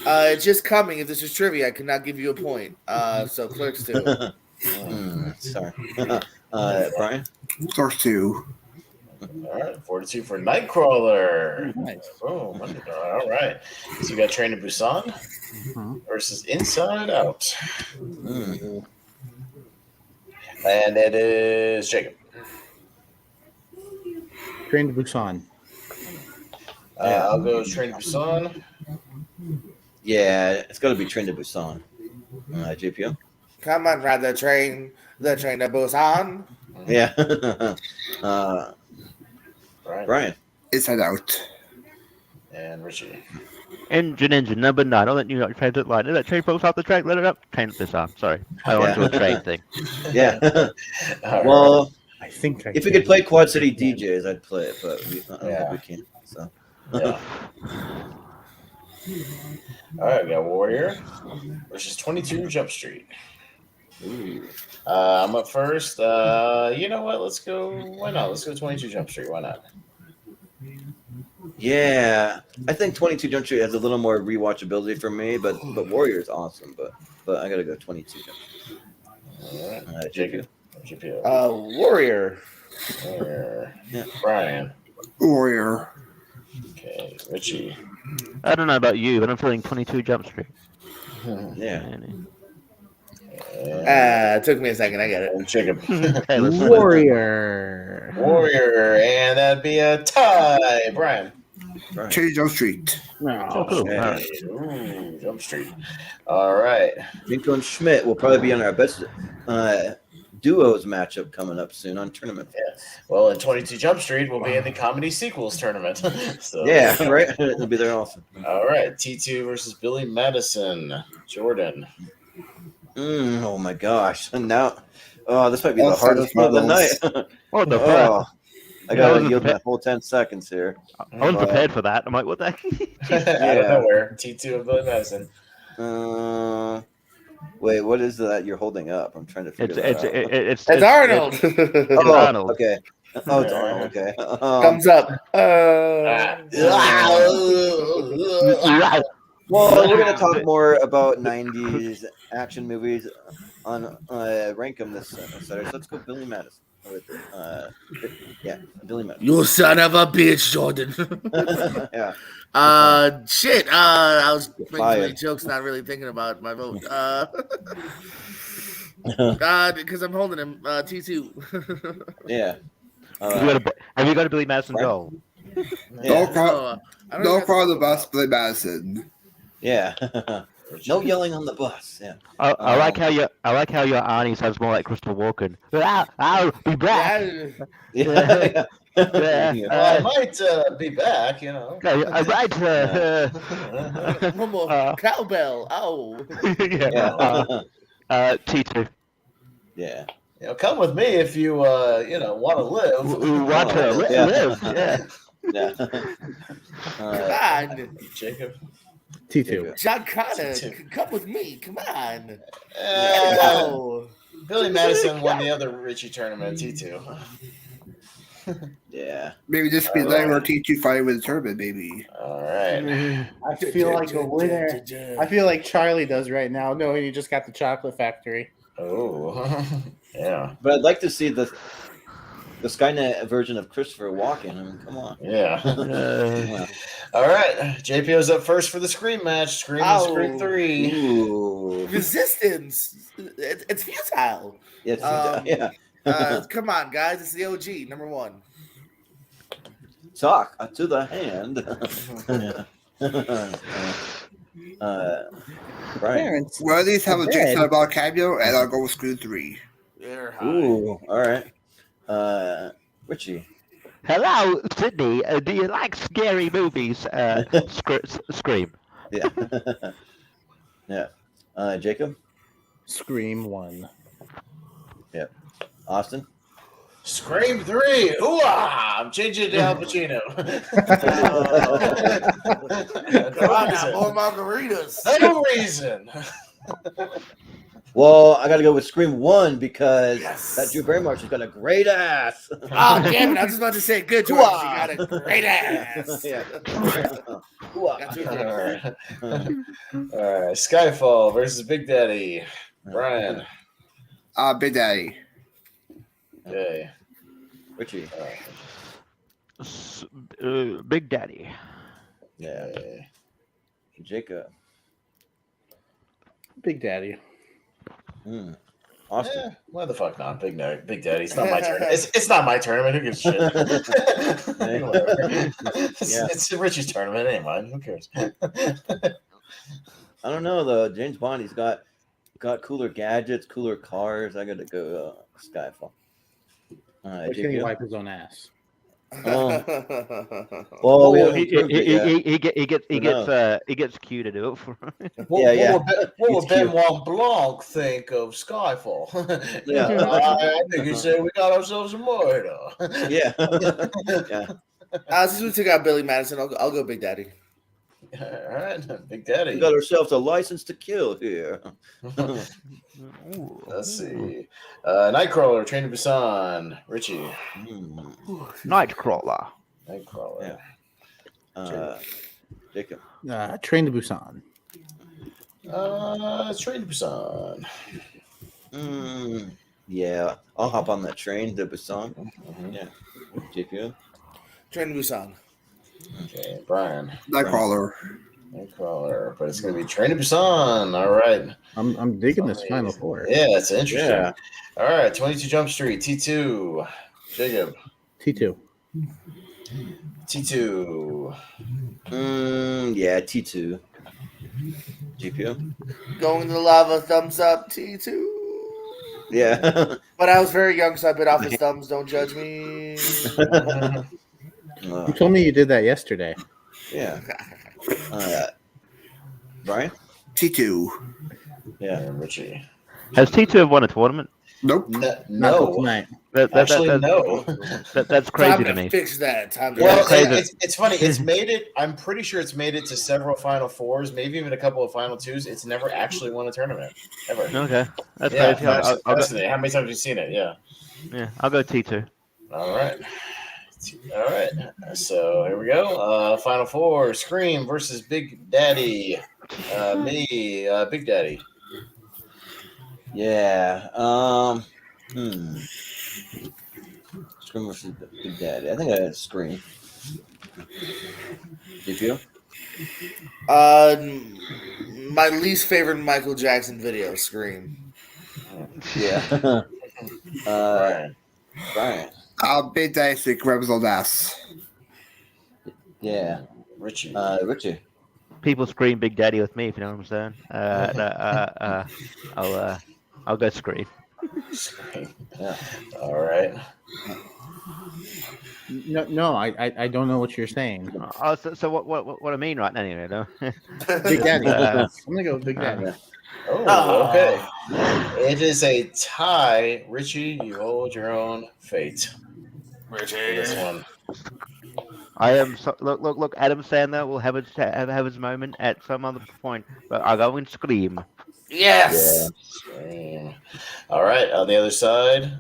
It's just coming. If this is trivia, I cannot give you a point. So Clerks 2. Sorry. Brian? Clerks 2. All right, 42 for Nightcrawler. Nice. Boom, underdog. All right. So we got Train to Busan versus Inside Out. And it is Jacob. Train to Busan. I'll go Train to Busan. Yeah, it's got to be Train to Busan. JPO? Come on, ride the train to Busan. Yeah. Brian. Inside Out. And Richie. Engine number 9 on that New York transit line. If that train pulls off the track, let it up. Train this on. Sorry. I went to a train thing. Yeah. Well, I think if we could play Quad City DJs, I'd play it, but I don't think we can. So. Yeah. All right, we got Warrior versus 22 Jump Street. I'm up first. You know what? Let's go. Why not? Let's go 22 Jump Street. Why not? Yeah, I think 22 Jump Street has a little more rewatchability for me, but Warrior is awesome. But I gotta go 22 Jump Street. All right, JPO. Warrior. Yeah. Brian. Warrior. Okay, Richie. I don't know about you, but I'm feeling 22 Jump Street. Yeah. It took me a second. I get it. Jacob. Warrior. Warrior, and that'd be a tie. Brian. Change Jump Street. Okay. Ooh, Jump Street. All right. Jinko and Schmidt will probably be on our best duos matchup coming up soon on tournament. Yeah. Well, in 22 Jump Street, we'll be in the comedy sequels tournament. So, yeah, right. It'll be there also. All right. T2 versus Billy Madison. Jordan. Oh my gosh! And now, this might be the hardest one of the night. What the fuck? I gotta yield my whole 10 seconds here. I wasn't prepared for that. I'm like, what the heck? Out of nowhere. T2 of Billy Madison. Wait, what is that you're holding up? I'm trying to figure It's that out. It's Arnold. Oh, Arnold. okay. Oh, it's Arnold. Okay. Thumbs up. Well, we're gonna talk more about '90s action movies on rank them this Saturday. So let's go Billy Madison. Billy Madison. You son of a bitch, Jordan. Yeah. Shit. I was making Fired. many jokes, not really thinking about my vote. Because I'm holding him. T2. Yeah. Have you got a Billy Madison Right. doll? Yeah. Don't call the bus Billy Madison. Yeah. No yelling on the bus. Yeah. I like how your Arnie sounds more like Christopher Walken. I'll be back. Yeah. Yeah. Well, I might be back, you know. I might. One more cowbell. Oh. T2. Yeah. You know, come with me if you want to live. Want to live? Yeah. Yeah. Come on. Jacob. T2. John Connor, T2. come with me. Come on. Go. Billy Madison won the other Richie tournament, T2. Yeah. Maybe this be like where T2 fight with the tournament, baby. All right. I feel like a winner. I feel like Charlie does right now, knowing he just got the chocolate factory. Oh, yeah. But I'd like to see the Skynet version of Christopher Walken. I mean, come on. Yeah. All right. JPO's up first for the Scream match. Scream and Scream 3. Ooh. Resistance. It's futile. Yeah. Come on, guys. It's the OG, number one. Talk to the hand. Brian. Well, at least have a Jake Silent cameo, and I'll go with Scream 3. They're high. Ooh, all right. Richie. Hello, Sydney. Do you like scary movies? Scream. Yeah. Yeah. Jacob. Scream 1. Yep. Austin. Scream 3. Ooh-ah! I'm changing it to Al Pacino. Come on now, more margaritas. No reason. Well, I got to go with Scream 1 because that Drew Barrymore, she's got a great ass. Oh, damn it. I was just about to say, good, George. She got a great ass. Yeah. All right. Skyfall versus Big Daddy. Brian. Big Daddy. Okay. Richie. Big Daddy. Yeah. Jacob. Big Daddy. Austin. Yeah, why the fuck not? Big Daddy. It's not my turn. It's not my tournament. Who gives a shit? It's Richie's tournament. It ain't mine. Who cares? I don't know though. James Bond, he's got cooler gadgets, cooler cars. I got to go Skyfall. Why can he wipe his own ass? Well, he gets Q to do it for him. What would Benoit Blanc think of Skyfall? Yeah. I think he said we got ourselves a murder. Yeah. Since we took out Billy Madison, I'll go Big Daddy. All right, Big Daddy. We got ourselves a license to kill here. Let's see. Nightcrawler, Train to Busan. Richie. Nightcrawler. Nightcrawler. Yeah. Jacob. Train to Busan. Train to Busan. Yeah, I'll hop on that train to Busan. Yeah. JPO. Train to Busan. Okay, Brian. Nightcrawler. Nightcrawler, but it's going to be Train to Busan. All right. I'm digging this Final Four. Yeah, it's interesting. Yeah. All right, 22 Jump Street, T2. Jacob. T2. T2. Yeah, T2. GPO. Going to the lava, thumbs up, T2. Yeah. But I was very young, so I bit off his thumbs. Don't judge me. You told me you did that yesterday. Yeah. Brian? T2. Yeah. Richie. Has T2 won a tournament? Nope. Not till No. tonight. Actually, no. That's crazy Time to me. fix that. Time to Well, fix that. it's funny. It's made it. I'm pretty sure it's made it to several Final Fours, maybe even a couple of Final Twos. It's never actually won a tournament ever. Okay, that's Yeah, crazy. I'll go, fascinating. How many times have you seen it? Yeah. yeah, I'll go T2. All right. All right. So here we go. Final Four: Scream versus Big Daddy. Big Daddy. Yeah. Scream versus Big Daddy. I think I had Scream. Did you? My least favorite Michael Jackson video, Scream. Yeah. Brian. Big Daddy Sick Rebels on ass. Yeah. Richie. Richie. People scream Big Daddy with me, if you know what I'm saying. I'll go Scream. Yeah. All right. No, I don't know what you're saying. So what I mean right now, anyway, though. Big Daddy. I'm gonna go with Big Daddy. Oh, okay. It is a tie. Richie, you hold your own fate. Richie. This one. I am look. Adam Sandler will have his moment at some other point, but I'll go and Scream. Yes. Scream. All right. On the other side,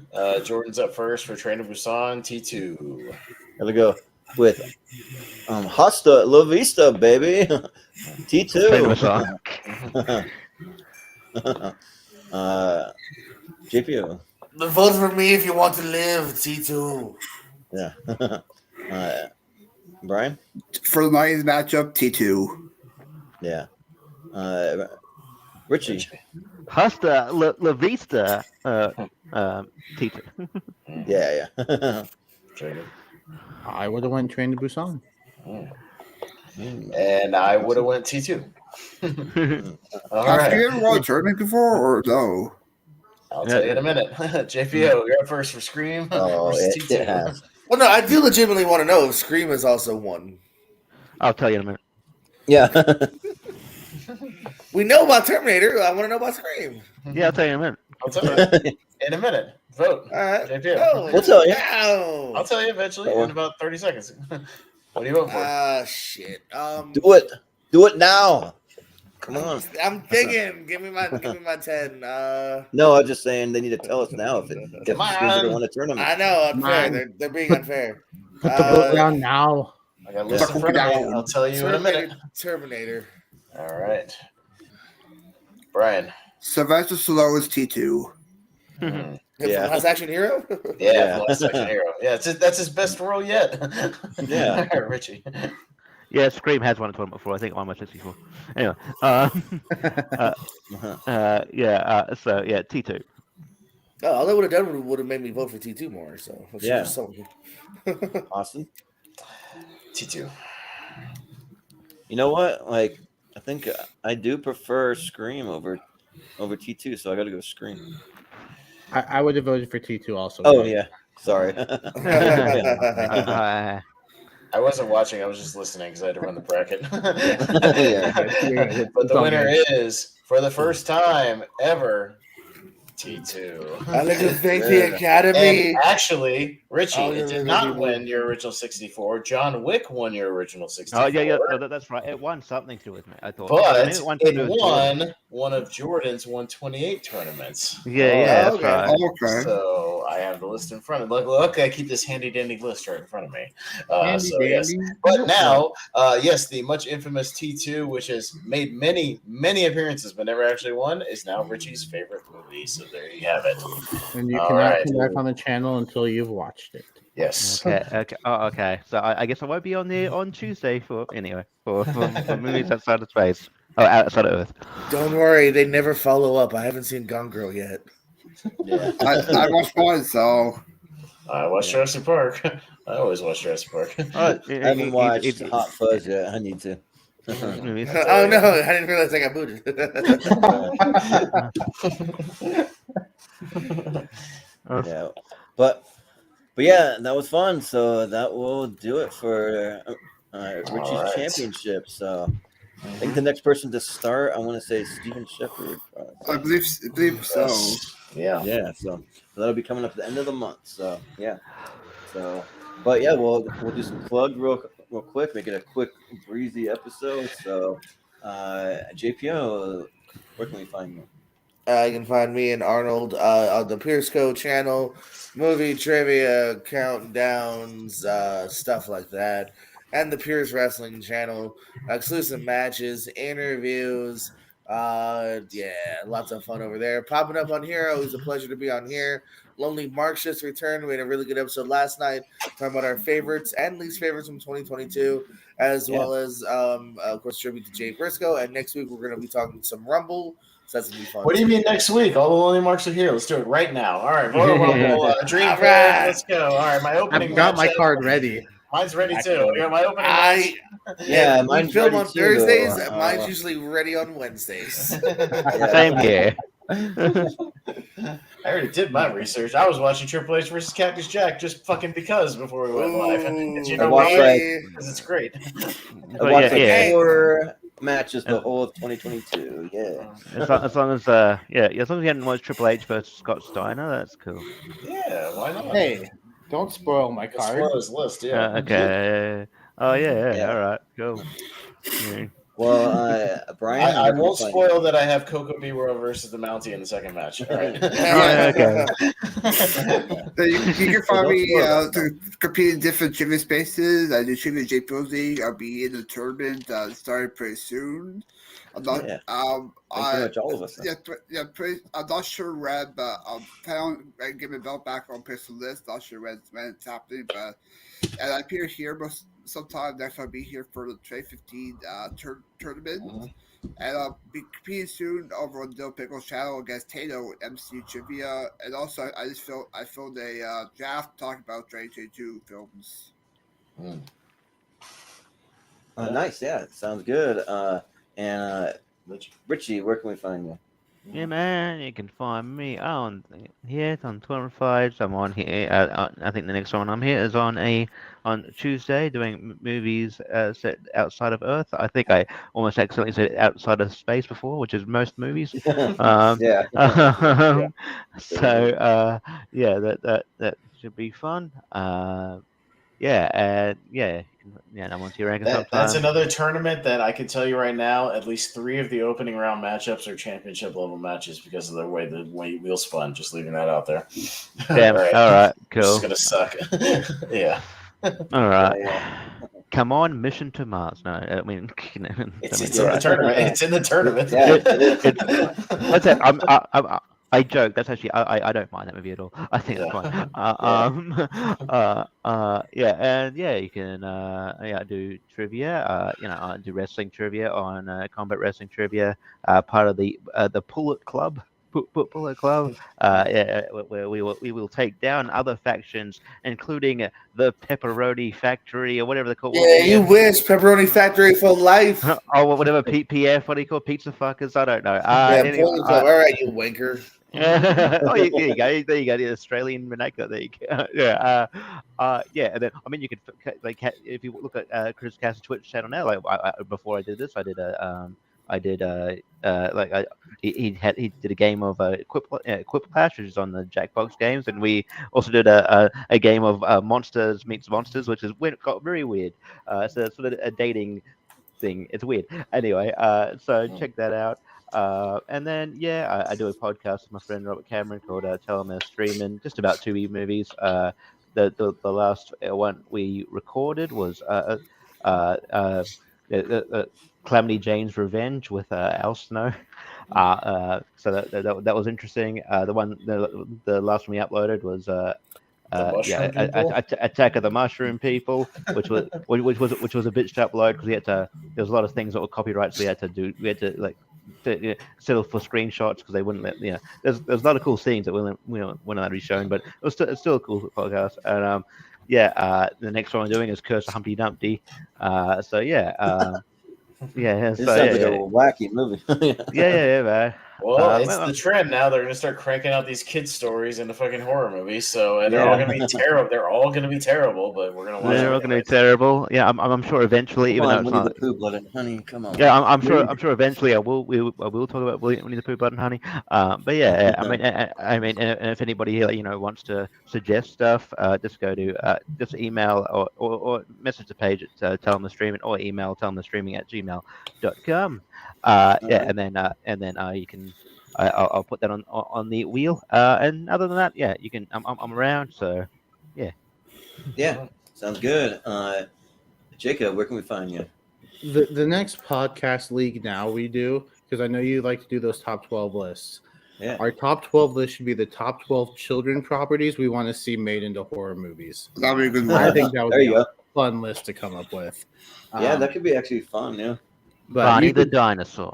Jordan's up first for Train to Busan T2. Here we go with Hasta La Vista, baby. T2. GPU. Vote for me if you want to live, T2. Yeah. Brian? For the 90s matchup, T2. Yeah. Richie. Hasta La Vista, T2. Yeah. I would have went Train to Busan. And I would have went T2. All Have right. you ever won a tournament before, or no? I'll tell you in a minute. JPO, you're up first for Scream versus T2. It has. Well, no, I do legitimately want to know if Scream is also one. I'll tell you in a minute. Yeah. We know about Terminator. I want to know about Scream. Yeah, I'll tell you in a minute. I'll tell you in a minute. Vote. All right. JPO. Oh, We'll tell you. no. I'll tell you eventually in about 30 seconds. What do you vote for? Shit. Do it. Do it now. Come on. I'm thinking. Give me my 10. No, I'm just saying they need to tell us now if Scream's going to win a tournament. I know, unfair. They're being unfair. Put the vote down now. I got a list in front of me. I'll tell you in a minute. Terminator. All right. Brian. Sylvester Stallone's T2. Yeah. Last Action Hero? Yeah, Last Action Hero. Yeah, that's his best role yet. Yeah. Richie. Yeah, Scream has won a tournament before. I think on my 64. Anyway, so yeah, T2. Oh, all they would have done would have made me vote for T2 more. So Yeah. Austin? T2. You know what? Like, I think I do prefer Scream over T2, so I got to go Scream. I would have voted for T2 also. Oh, yeah. Sorry. I wasn't watching. I was just listening because I had to run the bracket. Yeah. But the winner is, for the first time ever, T2. I like to thank the Academy. And actually, Richie, Oh, it did not win your original 64. John Wick won your original 64. Oh yeah, no, that's right. It won something to do with me. I thought, But it won it won one of Jordan's 128 tournaments. Yeah, that's right. Okay. So I have the list in front of me. Look, I keep this handy dandy list right in front of me. Yes. dandy. But now, yes, the much infamous T2, which has made many appearances but never actually won, is now Richie's favorite movie. So there you have it. And you All cannot right. come back on the channel until you've watched it. Yes. Okay. Oh, okay. So I guess I won't be on Tuesday for movies outside of space. Oh, outside of Earth. Don't worry, they never follow up. I haven't seen Gone Girl yet. Yeah. I watched one, so I watched Jurassic Park. I always watch Jurassic Park. I haven't watched Hot Fuzz yet. I need to. Oh no, I didn't realize I got booted. Yeah. But yeah, that was fun. So that will do it for Richie's championship. So I think the next person to start, I want to say Steven Shepard. I believe so. Yeah. Yeah, so that'll be coming up at the end of the month. So yeah. So, but yeah, we'll do some plug real quick. Make it a quick, breezy episode. So, JPO, where can we find you? You can find me and Arnold on the Piersco channel, movie trivia, countdowns, stuff like that, and the Pierce Wrestling channel, exclusive matches, interviews. Yeah, lots of fun over there. Popping up on here, always a pleasure to be on here. Lonely Marks just returned. We had a really good episode last night talking about our favorites and least favorites from 2022, as well as, of course, tribute to Jay Briscoe. And next week we're going to be talking some Rumble. So that's gonna be fun. What do you mean next week? All the Lonely Marks are here. Let's do it right now. All right, Royal Rumble, Dream All Pick. right. Let's go. All right, my opening. I've got my matchup. card ready. Mine's ready too. Yeah, my opening. match. Yeah, we mine's film ready on too, Thursdays. though. Mine's usually ready on Wednesdays. Same here. I already did my research. I was watching Triple H versus Cactus Jack just fucking because before we went live. And you know why? Because it's great. I watched like 4 matches the whole of 2022. Yeah. As long as you hadn't watched Triple H versus Scott Steiner, that's cool. Yeah, why not? Hey, don't spoil my Let's card. spoil his list, yeah. Okay. Oh yeah. All right. Cool. Yeah. Well, Brian, I won't spoil that I have Coco Beware versus the Mountie in the second match. All right. Okay. You can find me to compete in different trivia spaces. I do trivia JPO League. I'll be in the tournament starting pretty soon. I'm not. Pretty much all of us. I'm not sure when, but I'm planning on getting my belt back on Pistol List. Not sure when it's happening, but and I appear here sometime next. I'll be here for the 2015 tournament, and I'll be competing soon over on Dill Pickle's channel against Tato with MC Trivia, and also I filmed a draft talking about 2022 films. Nice, yeah, sounds good. And Richie, where can we find you? Yeah, man, you can find me on here on Twitter Fights. I'm on here. I think the next one I'm here is on Tuesday doing movies set outside of Earth. I think I almost accidentally said outside of space before, which is most movies. Yeah. So that should be fun. I'm on T-Rank sometimes. That's another tournament that I can tell you right now. At least 3 of the opening round matchups are championship level matches because of the way the wheel spun. Just leaving that out there. Damn. All right. Cool. It's gonna suck. Yeah. All right. Come on, mission to Mars. No, I mean, it's in the tournament. It's in the tournament. That's it. I joke. That's actually I don't mind that movie at all. I think that's fine. You can do trivia. I do wrestling trivia on Combat Wrestling Trivia. Part of the Pullet Club. Bullet Club, where we will take down other factions, including the Pepperoni Factory or whatever they're called. Yeah, you wish Pepperoni Factory for life. Oh, whatever PPF. What do you call Pizza fuckers? I don't know. All right, you wanker. There you go. There you go. The Australian vernacular. There you go. And then you could if you look at Chris Cass's Twitch channel now. Before I did this, he did a game of Quiplash, which is on the Jackbox games, and we also did a game of Monsters Meets Monsters, which got very weird. So it's sort of a dating thing. It's weird. Anyway, so check that out. And then I do a podcast with my friend Robert Cameron called Tell 'em They're Streaming, just about 2 movies. The last one we recorded was Calamity Jane's Revenge with Al Snow. So that was interesting. The last one we uploaded was Attack of the Mushroom People, which was a bitch to upload because there was a lot of things that were copyrights we had to settle for screenshots because they wouldn't let there's a lot of cool scenes that weren't allowed to be shown, but it's still a cool podcast. And the next one I'm doing is Curse of Humpty Dumpty. This sounds like a wacky movie. man. Well, it's the trend now. They're going to start cranking out these kid stories into fucking horror movies. So and they're all going to be terrible. They're all going to be terrible, but we're going to watch. They're all going to be terrible. Yeah, I'm sure eventually, Come even on, though it's Winnie not. the Pooh, blooded honey. Come on. Yeah, I'm sure eventually I will talk about Winnie the Pooh, Blood and Honey. But yeah, I mean, and if anybody here, wants to suggest stuff, just go to just email or message the page at Tell Them the Streaming, or email tellthemthestreaming@gmail.com. Yeah, and then you can. I'll put that on the wheel. And other than that, yeah, you can. I'm around, so yeah. Yeah, sounds good. Jacob, where can we find you? The next podcast league now we do, because I know you like to do those top 12 lists. Yeah. Our top 12 list should be the top 12 children properties we want to see made into horror movies. That'd be a good one. I think that would There be you a go. fun list to come up with. Yeah, that could be actually fun. Yeah. But Barney you the could- dinosaur.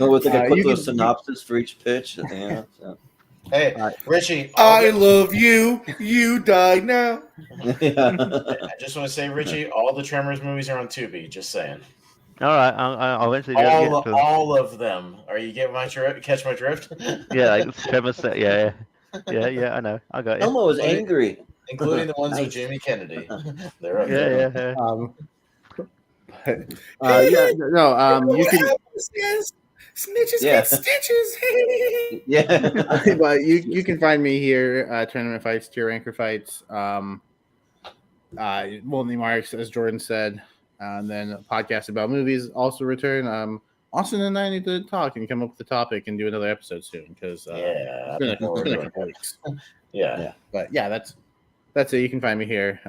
No, with like a quick you little can- synopsis for each pitch. So. Hey, Richie. I love you. You die now. Yeah. I just want to say, Richie, all the Tremors movies are on Tubi. Just saying. All right, I'll eventually get to them. All of them. Are you getting my catch my drift? Yeah, like Trevor said. Yeah. I know. I got you. Elmo was angry, including the ones with Nice. Jamie Kennedy. They're up Yeah. you can. Snitches Yeah. get stitches. Yeah. But you can find me here, tournament fights, tier ranker fights, Molten Marks, as Jordan said, and then a podcast about movies also return. Austin and I need to talk and come up with a topic and do another episode soon, because it's been a couple weeks. Yeah. But yeah, that's it. You can find me here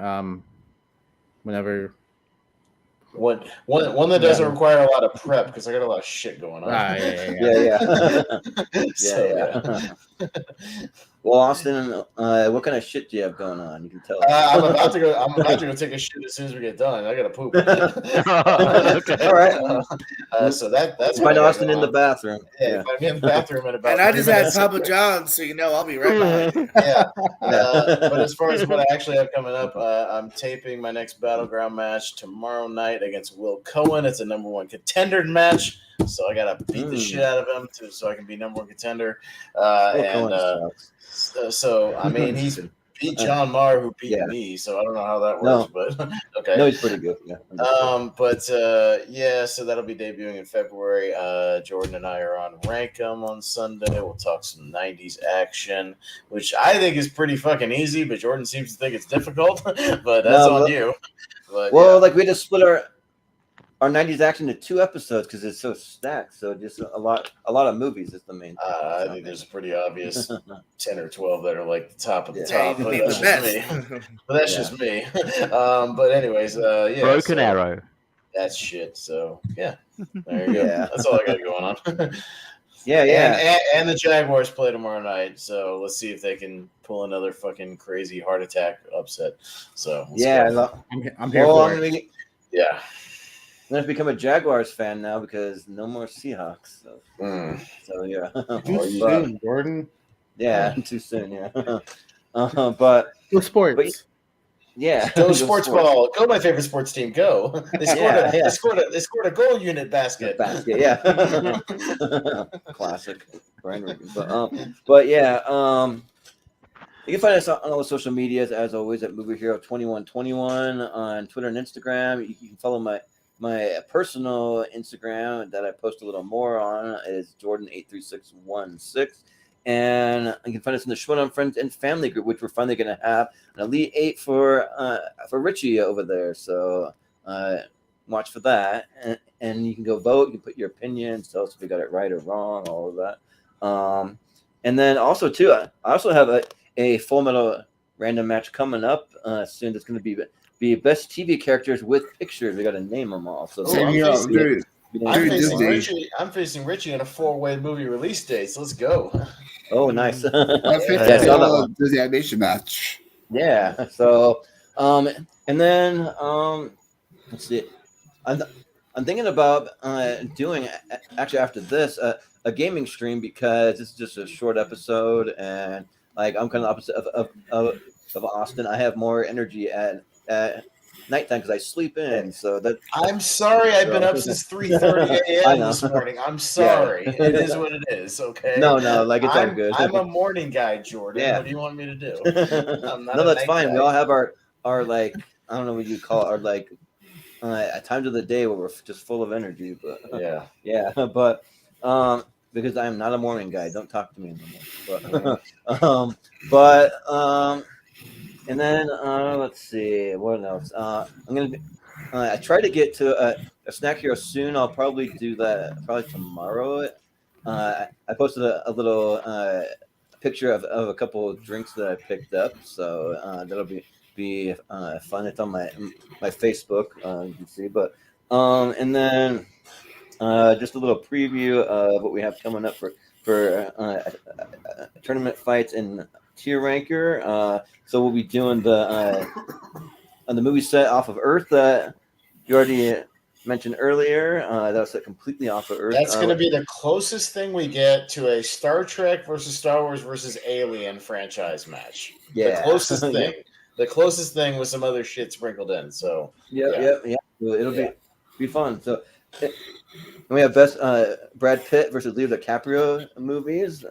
whenever. One that doesn't require a lot of prep, because I got a lot of shit going on. Yeah. Well, Austin, what kind of shit do you have going on? You can tell. I'm about to go take a shit as soon as we get done. I gotta poop. Okay. All right. So that's find Austin in the bathroom. Yeah, find me in the bathroom in about. And I just had 3 minutes. Papa John's, so I'll be right behind you. Yeah. But as far as what I actually have coming up, I'm taping my next Battleground match tomorrow night against Will Cohen. It's a #1 contender match, so I gotta beat the shit out of him so I can be #1 contender. So I mean, he's beat John Marr, who beat me. So I don't know how that works, but okay. No, he's pretty good. Yeah. So that'll be debuting in February. Jordan and I are on Rankum on Sunday. We'll talk some 90s action, which I think is pretty fucking easy, but Jordan seems to think it's difficult. But that's on you. But, like we just split our 90s action into 2 episodes because it's so stacked. So just a lot of movies is the main thing. I think there's a pretty obvious 10 or 12 that are like the top of the top. Yeah, But the that's just me. But that's just me. But anyways, Broken Arrow. That's shit. So yeah, there you go. That's all I got going on. And the Jaguars play tomorrow night. So let's see if they can pull another fucking crazy heart attack upset. So I'm here for it. Yeah. I'm going to become a Jaguars fan now because no more Seahawks. So yeah. Too soon, Jordan. Yeah, too soon, yeah. But go sports. Go sports ball. Go my favorite sports team. Go. They scored a goal unit basket. Yeah. Classic. But yeah, you can find us on all the social medias as always at Movie Hero 2121 on Twitter and Instagram. You can follow my personal Instagram that I post a little more on is Jordan83616. And you can find us in the Shoutout Friends and Family group, which we're finally going to have an Elite 8 for Richie over there. So watch for that. And you can go vote. You can put your opinions, tell us if we got it right or wrong, all of that. And then also, too, I also have a Full Metal random match coming up soon that's going to be best TV characters with pictures. We got to name them all. So I'm facing Richie in a 4-way movie release date. So let's go. Oh, nice. The animation match. Yeah. So, and then let's see. I'm thinking about doing actually after this a gaming stream because it's just a short episode and like I'm kind of opposite of Austin. I have more energy at nighttime because I sleep in. So that I'm sorry, I've been up since 3:30 I a.m. know. this morning. I'm sorry. It is what it is. Okay. No, like it's all good. I'm a morning guy, Jordan. Yeah. What do you want me to do? I'm not No, a that's night fine. guy. We all have our like I don't know what you call it, our like times of the day where we're just full of energy. But yeah, but because I am not a morning guy, don't talk to me anymore. But and then let's see what else. I'm gonna. I try to get to a snack hero soon. I'll probably do that probably tomorrow. I posted a little picture of a couple of drinks that I picked up, so that'll be fun. It's on my Facebook. You can see, but and then just a little preview of what we have coming up for tournament fights and tier ranker. So we'll be doing the movie set off of Earth that you already mentioned earlier. That was set completely off of Earth. That's going to be the closest thing we get to a Star Trek versus Star Wars versus Alien franchise match. Yeah. The closest thing. Yep. The closest thing with some other shit sprinkled in. So yeah. It'll be fun. So we have best Brad Pitt versus Leo DiCaprio movies.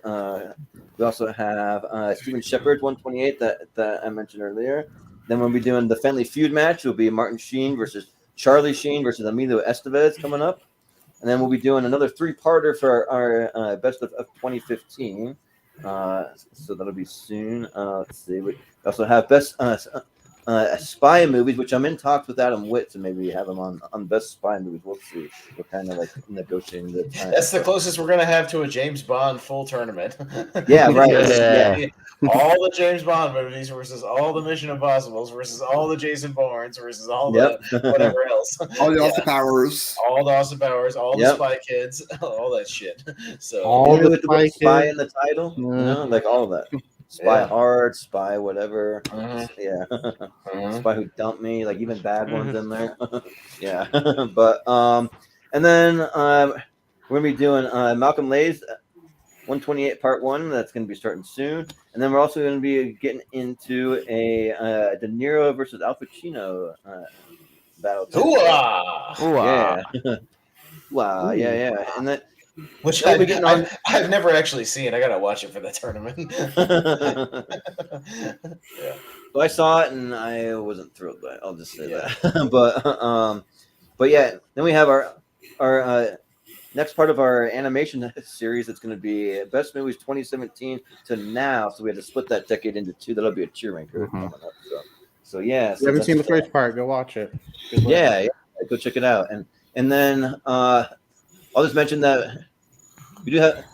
We also have Steven Shepard 128 that I mentioned earlier. Then we'll be doing the Family Feud match. It'll be Martin Sheen versus Charlie Sheen versus Emilio Estevez coming up. And then we'll be doing another 3-parter for our best of 2015. So that'll be soon. Let's see. We also have best spy movies, which I'm in talks with Adam Witt to maybe have him on best spy movies. We'll see. We're kind of like negotiating the time. That's the closest we're gonna have to a James Bond full tournament. Yeah, right. Yeah. All the James Bond movies versus all the Mission Impossibles versus all the Jason Bournes versus all the whatever else. All the Austin Powers. All the Austin Powers, all the Spy Kids, all that shit. So all the spy in the title, you know, like all of that. Spy hard, spy whatever. Yeah. Spy who dumped me, like even bad ones in there. Yeah. But and then we're gonna be doing Malcolm Lay's 128 Part 1. That's gonna be starting soon. And then we're also gonna be getting into a De Niro versus Al Pacino battle. Hooah! Yeah. Wow, yeah. And then which I've never actually seen. I gotta watch it for the tournament. Yeah. So I saw it and I wasn't thrilled by it. I'll just say that. But yeah, then we have our next part of our animation series. It's going to be best movies 2017 to now. So we had to split that decade into 2. That'll be a tier ranker coming up. So yeah. If you haven't seen the first part, go watch it. Yeah, go check it out. And then I'll just mention that we do have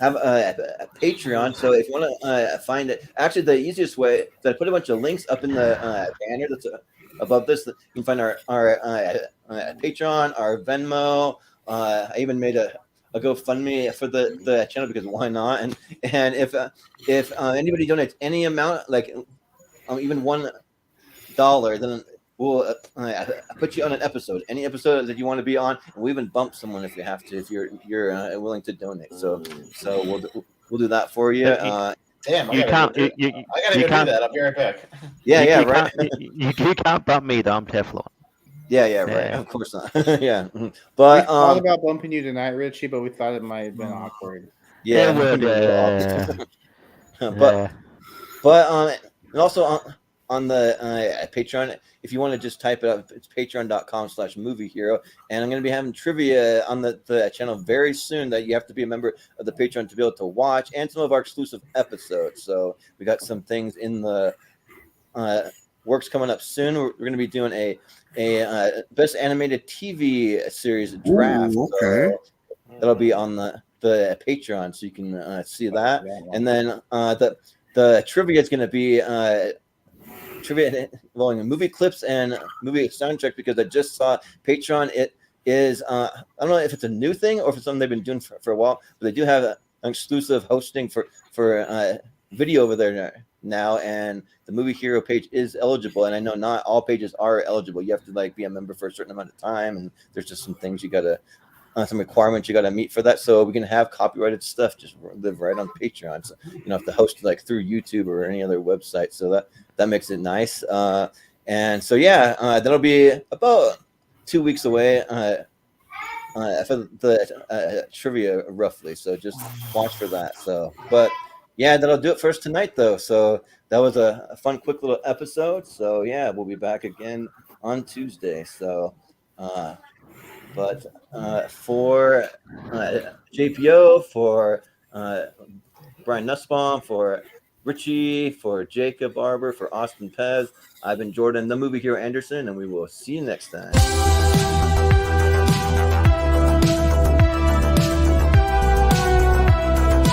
a Patreon. So if you want to find it, actually the easiest way is I put a bunch of links up in the banner that's above this. You can find our Patreon, our Venmo. I even made a GoFundMe for the channel because why not? And if anybody donates any amount, like even $1, then we'll put you on an episode. Any episode that you want to be on, and we'll even bump someone if you have to, if you're willing to donate. So we'll do that for you. Damn, you can't. I gotta go do that. I'll be right back. Yeah, right. You can't bump me though. I'm Teflon. Yeah, right. Of course not. Yeah, but we thought about bumping you tonight, Richie, but we thought it might have been awkward. Yeah, but and also on the Patreon, if you want to just type it up, it's patreon.com/moviehero. And I'm going to be having trivia on the channel very soon that you have to be a member of the Patreon to be able to watch, and some of our exclusive episodes. So we got some things in the works coming up soon. We're going to be doing a best animated TV series draft. Ooh, okay. So that'll be on the Patreon, so you can see that. And then the trivia is going to be trivia involving movie clips and movie soundtrack, because I just saw Patreon. It is I don't know if it's a new thing or if it's something they've been doing for a while, but they do have an exclusive hosting for video over there now, and the Movie Hero page is eligible. And I know not all pages are eligible. You have to be a member for a certain amount of time, and there's just some things you gotta some requirements you got to meet for that. So we can have copyrighted stuff just live right on Patreon. So you don't have to host through YouTube or any other website. So that makes it nice. And so that'll be about 2 weeks away for the trivia roughly. So just watch for that. So, but yeah, that'll do it for us tonight though. So that was a fun, quick little episode. So yeah, we'll be back again on Tuesday. So, but for JPO, for Brian Nussbaum, for Richie, for Jacob Barber, for Austin Pez, I've been Jordan, the Movie Hero Anderson, and we will see you next time.